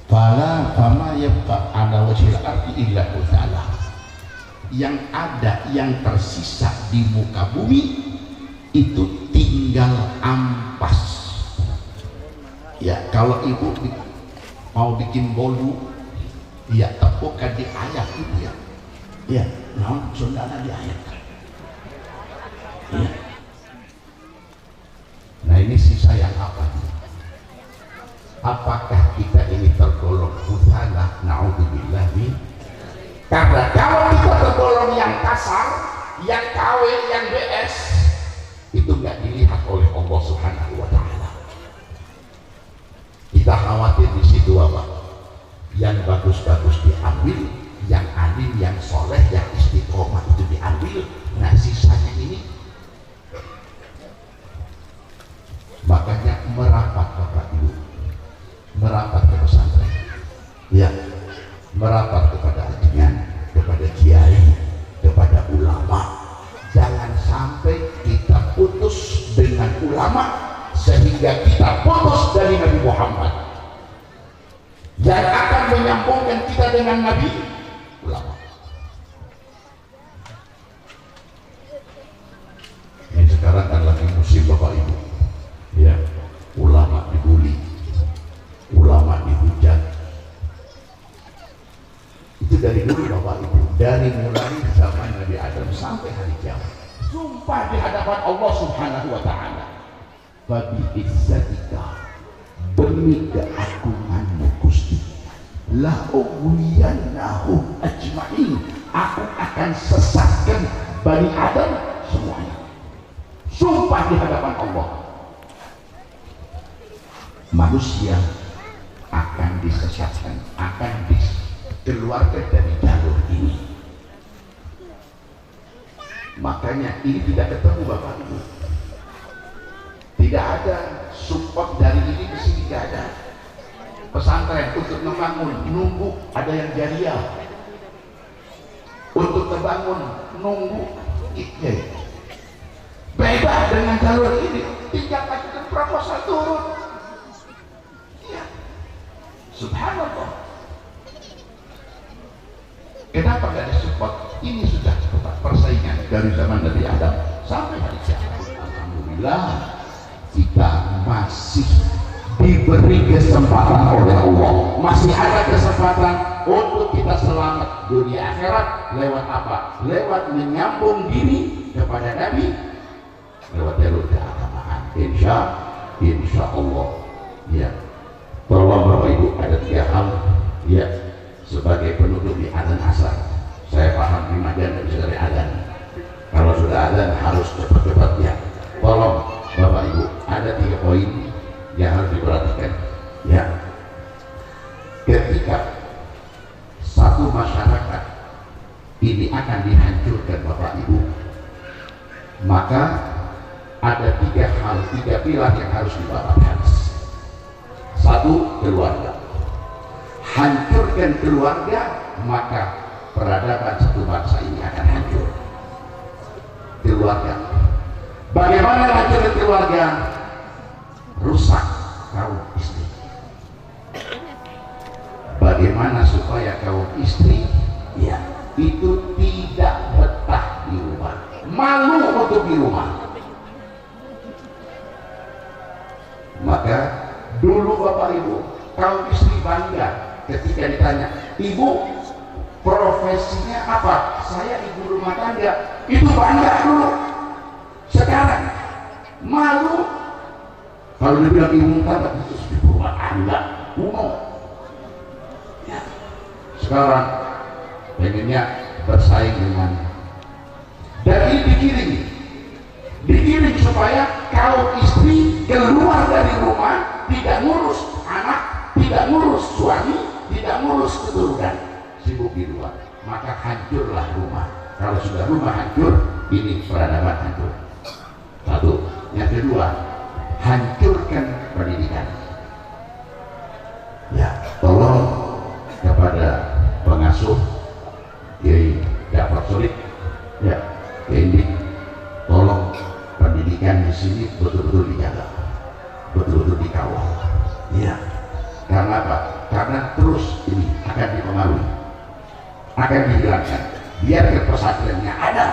Fala fama yabqa ala wajhil ardi illa ta'ala. Yang ada, yang tersisa di muka bumi itu tinggal ampas. Ya, kalau ibu mau bikin bolu, ya tepukkan di ayat ibu ya. Ya, nah saudara di ayat. Ya. Nah ini sisa yang apa? Apakah kita ini tergolong hutala? Na'udzubillah min Karena kalau kita tergolong yang kasar, yang KW, yang BS, itu nggak dilihat oleh Allah Subhanahu wa Ta'ala. Kita khawatir di situ apa? Yang bagus-bagus diambil, yang alim, yang soleh, yang istiqomah itu diambil. Nah sisanya ini, makanya merapat Bapak Ibu, merapat ke pesantren, ya, merapat kepada ajian, kepada kiai, kepada ulama. Jangan sampai kita putus dengan ulama sehingga kita putus dari Nabi Muhammad. Yang akan menyambungkan kita dengan Nabi, ulama. Ini sekarang kan lagi musim Bapak Ibu, ya, ulama dibully, ulama dihujat. Itu dari dulu Bapak Ibu, dari mulai zaman Nabi Adam sampai hari kiamat. Sumpah di hadapan Allah Subhanahu wa Ta'ala, babi izzatika, demi keagunganmu Gusti, la ughwiyannahum ajma'in, aku akan sesatkan Bani Adam semuanya. Sumpah di hadapan Allah, manusia akan disesatkan, akan dikeluarkan dari jalur ini. Makanya ini tidak ketemu Bapak Ibu, tidak ada support dari ini ke sini, tidak ada. Pesantren untuk membangun nunggu ada yang jariah, untuk terbangun nunggu ikut. Beda dengan jalur ini, tinggal ajukan proposal turun. Ya, subhanallah. Kenapa nggak disupport? Ini sudah persaingan dari zaman Nabi Adam sampai hari kiamat. Alhamdulillah kita masih diberi kesempatan oleh Allah, masih ada kesempatan untuk kita selamat dunia akhirat. Lewat apa? Lewat menyambung diri kepada Nabi, lewat jalur keagamaan. Insya Allah. Ya, tolong Bapak Ibu, ada 3 hal. Ya, sebagai penutup di adzan asar, saya paham di Majan tidak bisa dari adzan. Kalau sudah adzan harus cepat-cepat, ya. Tolong Bapak Ibu, ada 3 poin yang harus diperhatikan. Ya, ketika satu masyarakat ini akan dihancurkan Bapak Ibu, maka ada 3 hal, 3 pilar yang harus dibatalkan. 1, keluarga. Hancurkan keluarga, maka peradaban satu bangsa ini akan hancur. Keluarga. Bagaimana hancurkan keluarga? Rusak kaum istri. Bagaimana supaya kaum istri, ya, itu tidak betah di rumah, malu untuk di rumah. Maka dulu Bapak Ibu, kaum istri bangga ketika ditanya, ibu profesinya apa? Saya ibu rumah tangga. Itu bangga dulu. Sekarang malu kalau dibilang ibu rumah tangga, itu ibu rumah tangga kuno. Ya. Sekarang pengennya bersaing dengan, dan ini digiring supaya kaum istri keluar dari rumah, tidak ngurus anak, tidak ngurus suami, tidak ngurus keturunan, sibuk di luar. Maka hancurlah rumah. Kalau sudah rumah hancur, ini peradaban hancur. 1. Yang kedua, hancurkan pendidikan. Ya, tolong kepada pengasuh Kiai Ja'far Shadiq, ya, Kiai, tolong pendidikan di sini betul-betul dijaga, betul-betul dikawal. Ya. Karena apa? Karena terus ini akan dipengaruhi, akan dihilangkan. Biar ke pesantrennya ada,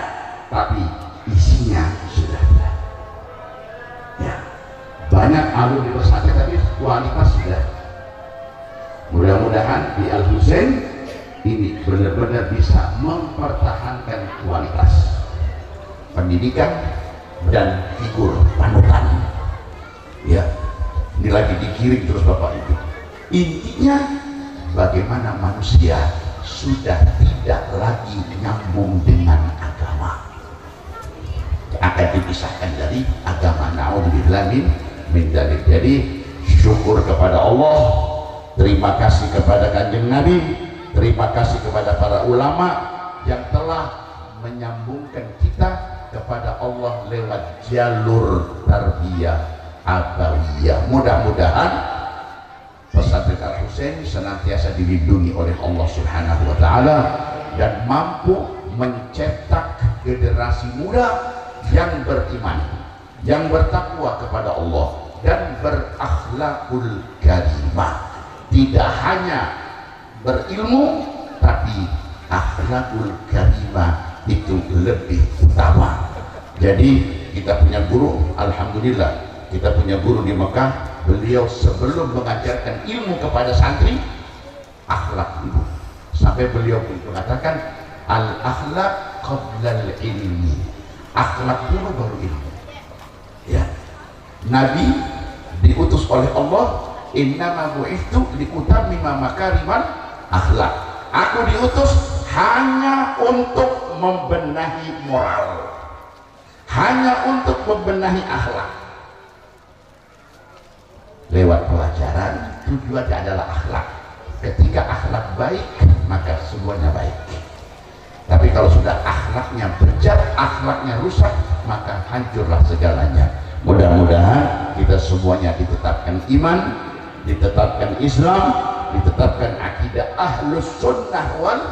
tapi isinya sudah tidak. Ya, banyak alumni di pesantren tapi kualitas sudah. Mudah-mudahan di Al Husain ini benar-benar bisa mempertahankan kualitas pendidikan dan figur panutan. Ya, ini lagi dikirim terus Bapak Ibu. Intinya bagaimana manusia sudah tidak tidak lagi nyambung dengan agama, akan dipisahkan dari agama. Na'udzubillah min dzalik. Jadi syukur kepada Allah, terima kasih kepada Kanjeng Nabi, terima kasih kepada para ulama yang telah menyambungkan kita kepada Allah lewat jalur tarbiyah abawiyah. Mudah-mudahan pesantren Al-Husain senantiasa dilindungi oleh Allah Subhanahu wa taala dan mampu mencetak generasi muda yang beriman, yang bertakwa kepada Allah dan berakhlakul karimah. Tidak hanya berilmu, tapi akhlakul karimah itu lebih utama. Jadi kita punya guru, alhamdulillah kita punya guru di Mekah. Beliau sebelum mengajarkan ilmu kepada santri, akhlak dulu. Sampai beliau pun mengatakan al akhlak qabla al ilmi, akhlak dulu baru ilmu. Ya, Nabi diutus oleh Allah, innama bu'ithu liutammima makarimal akhlak. Aku diutus hanya untuk membenahi moral, hanya untuk membenahi akhlak. Lewat pelajaran tujuannya adalah akhlak. Ketika akhlak baik, maka semuanya baik. Tapi kalau sudah akhlaknya bejat, akhlaknya rusak, maka hancurlah segalanya. Mudah-mudahan kita semuanya ditetapkan iman, ditetapkan Islam, ditetapkan akidah ahlus sunnah wal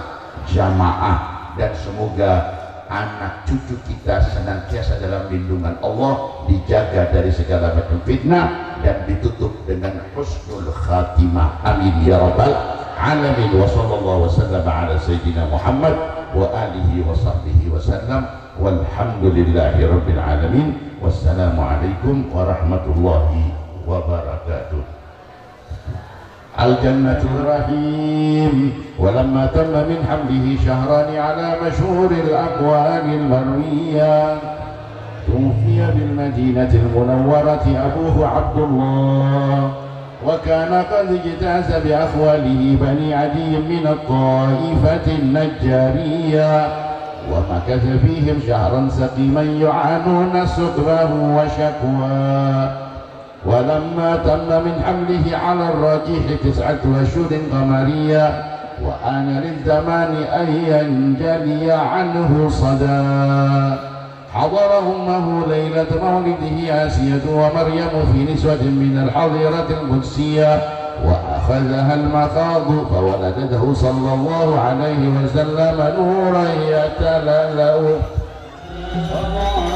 jamaah, dan semoga anak cucu kita senantiasa dalam lindungan Allah, dijaga dari segala macam fitnah dan ditutup dengan husnul khatimah. Amin ya rabbal alamin. Wa sallallahu wasallam ala sayyidina Muhammad wa alihi wa sahbihi wasallam, walhamdulillahi rabbil alamin. Wassalamu alaikum warahmatullahi wabarakatuh. الجنة الرحيم. ولما تم من حمله شهران على مشهور الأقوال المروية توفي بالمدينة المنورة أبوه عبد الله، وكان قد اجتاز بأخواله بني عدي من الطائفة النجارية، ومكث فيهم شهرا سقيما يعانون سقمه وشكواه. ولما تم من حمله على الراجح 9 أشهر قمرية، وآن للزمان أن ينجلي عنه صدى، حضر أمه ليلة مولده آسية ومريم في نسوة من الحظيرة القدسية، وأخذها المخاض فولدته صلى الله عليه وسلم نورا يتلألأ. Oh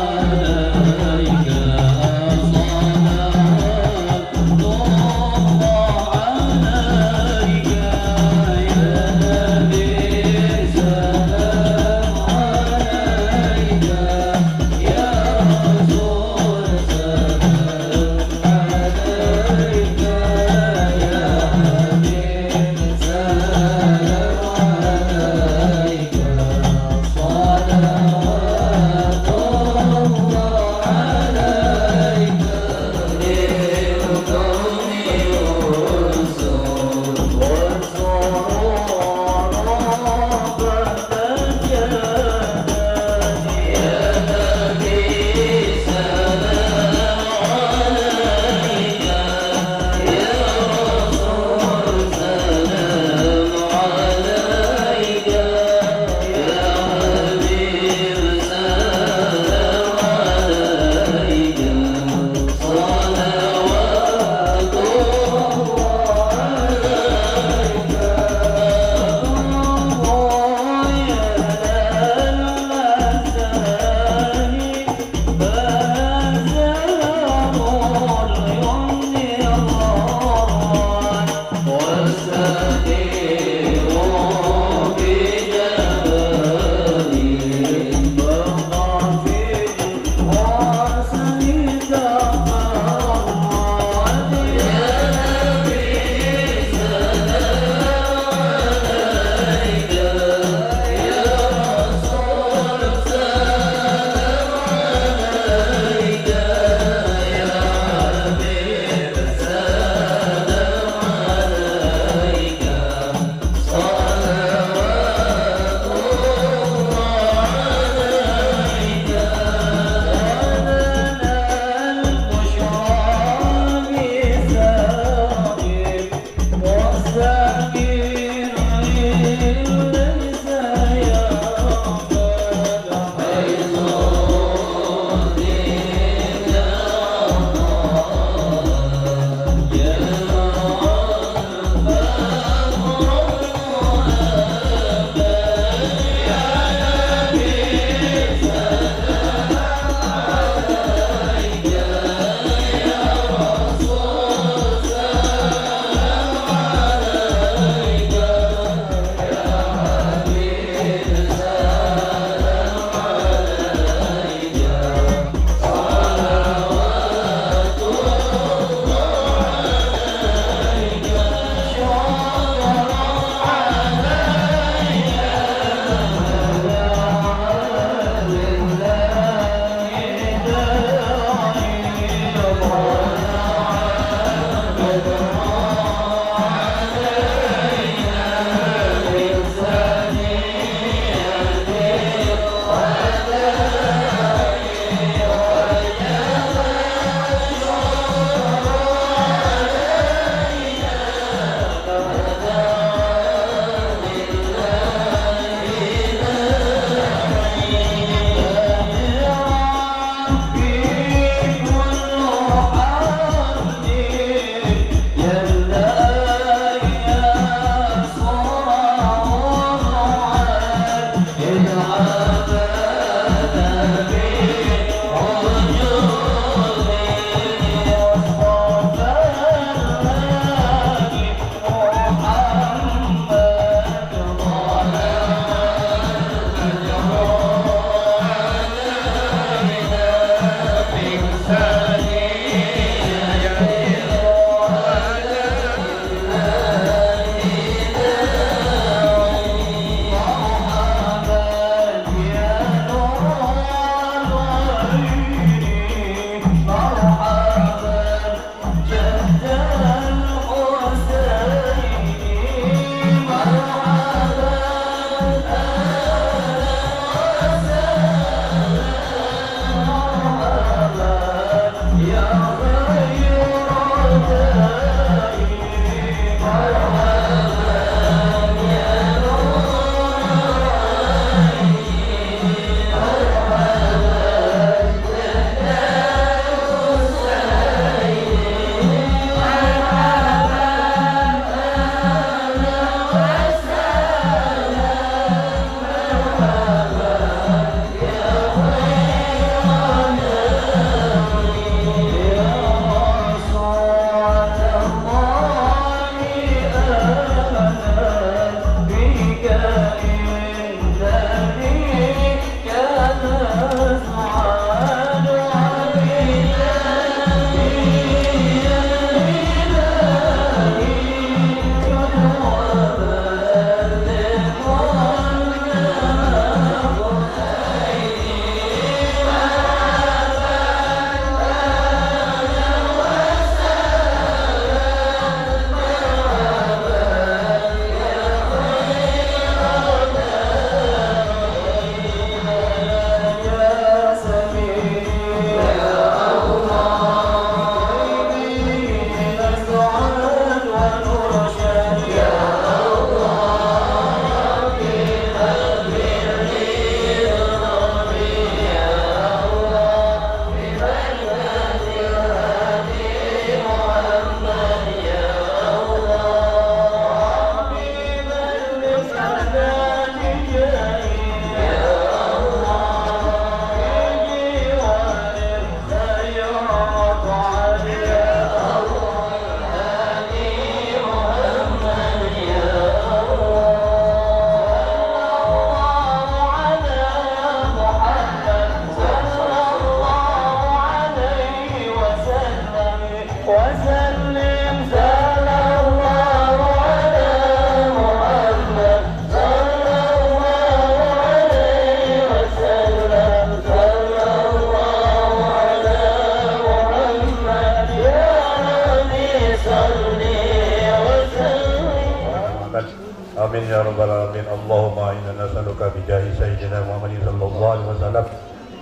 makan. Amin ya rabbal alamin. Allahumma inna nas'aluka bi jahi sayyidina Muhammadin sallallahu alaihi wasallam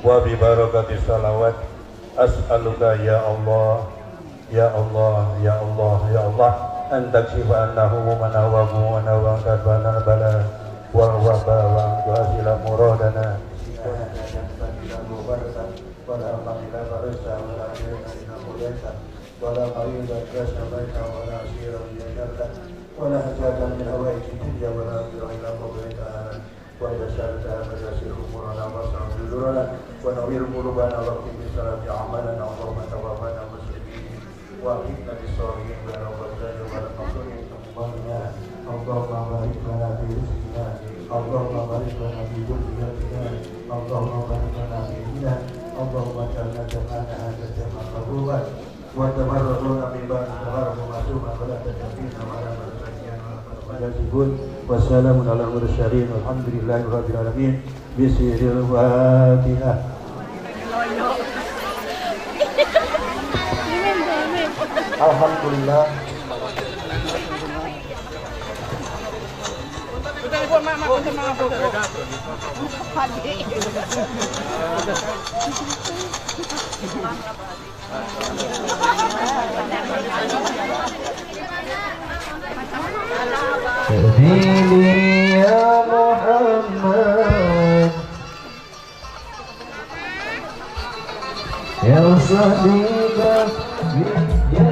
wa bi barakati salawat as'aluka ya Allah ya Allah ya Allah ya Allah an takshifa anna humumana wa humumana wa kadbana bala wa waba wa tuasila muradana ولا مريضا كشفيت ولا أسيرا يسرت ولا حاجة من هوائج الدنيا ولا أمير إلا قضيتها وإذا سألتها فيسر أمورنا واسع صدورنا ونوير قلوبنا واكتب بالصلاة أعمالنا اللهم توفنا مسلمين وأكرمنا بالصالحين ولا فزاج ولا مقصودين أمورنا اللهم بارك لنا في رزقنا اللهم بارك لنا في ذريتنا اللهم بارك لنا في ديننا اللهم اجعلنا جمعنا هذا الجمع مقبولا وتبرؤنا من بعد تبرؤ معصوما ولا تكفينا ولا مرسلين والسلام على المرسلين والحمد لله رب العالمين بسر الفاتحة. Alhamdulillah. Hidini ya Muhammad ya Sadiqah ya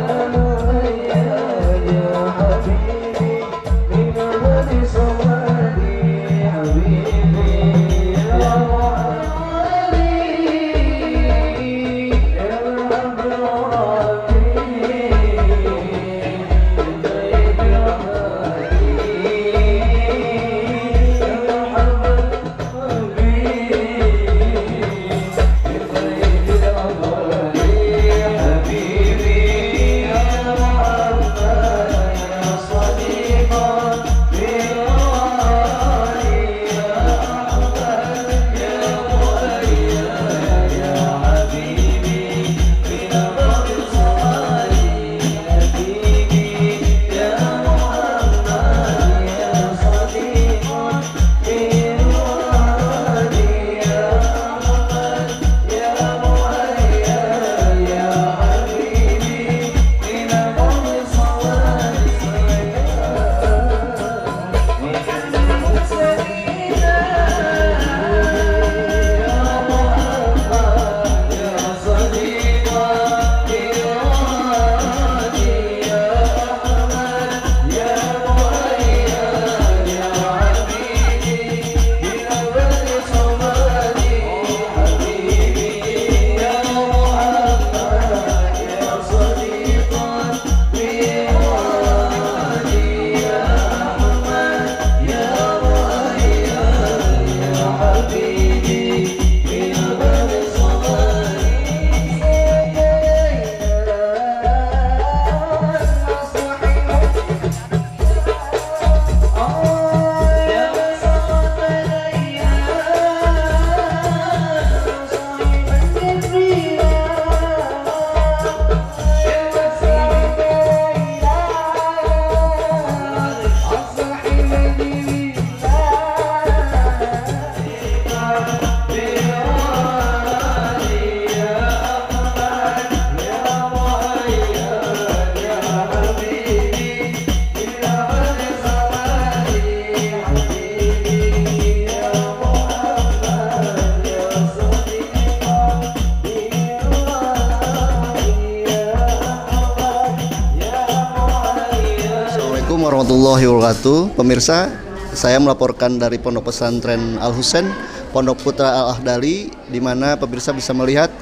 warahmatullahi wabarakatuh. Pemirsa, saya melaporkan dari Pondok Pesantren Al Husain, Pondok Putra Al Ahdali, di mana pemirsa bisa melihat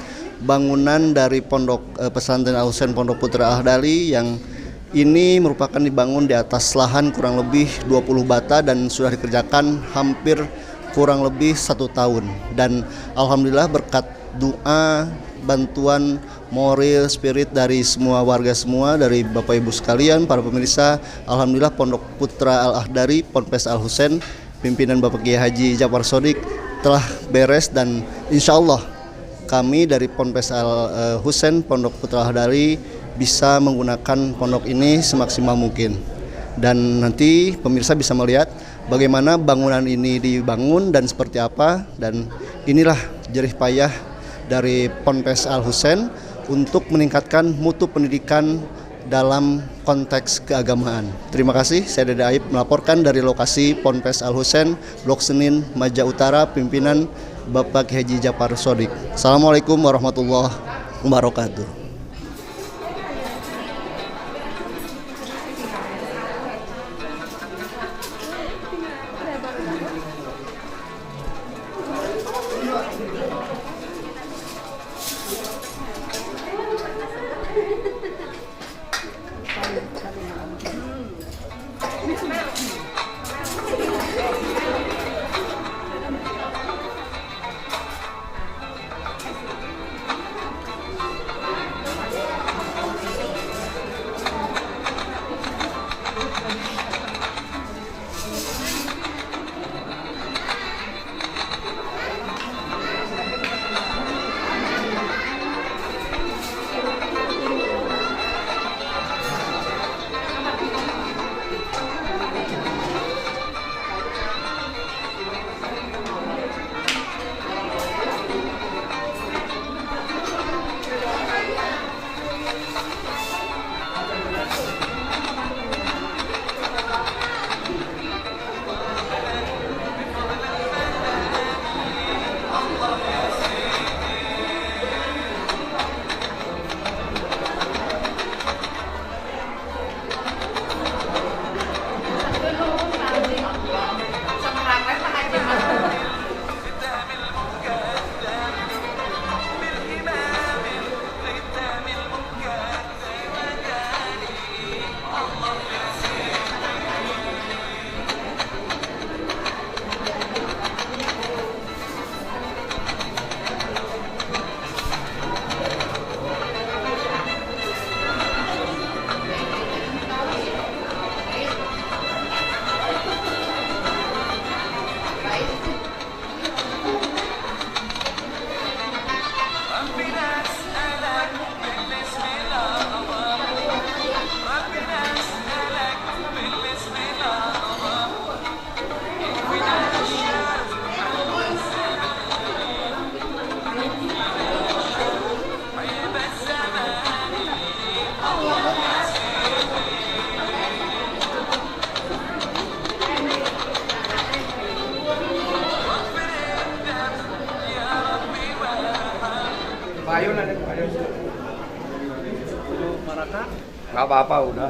bangunan dari Pondok Pesantren Al Husain Pondok Putra Al Ahdali yang ini merupakan dibangun di atas lahan kurang lebih 20 bata dan sudah dikerjakan hampir kurang lebih 1 tahun. Dan alhamdulillah berkat doa, bantuan moral, spirit dari semua warga semua, dari Bapak Ibu sekalian, para pemirsa, alhamdulillah Pondok Putra Al Ahdali, Ponpes Al Husain, pimpinan Bapak Kiai Haji Ja'far Shodiq telah beres, dan insya Allah kami dari Ponpes Al Husain, Pondok Putra Al Ahdali bisa menggunakan pondok ini semaksimal mungkin. Dan nanti pemirsa bisa melihat bagaimana bangunan ini dibangun dan seperti apa, dan inilah jerih payah dari Ponpes Al Husain untuk meningkatkan mutu pendidikan dalam konteks keagamaan. Terima kasih, saya Dede Aib melaporkan dari lokasi Ponpes Al Husain, Blok Senin, Maja Utara, pimpinan Bapak Haji Japar Sodik. Assalamualaikum warahmatullahi wabarakatuh. Nggak apa-apa udah.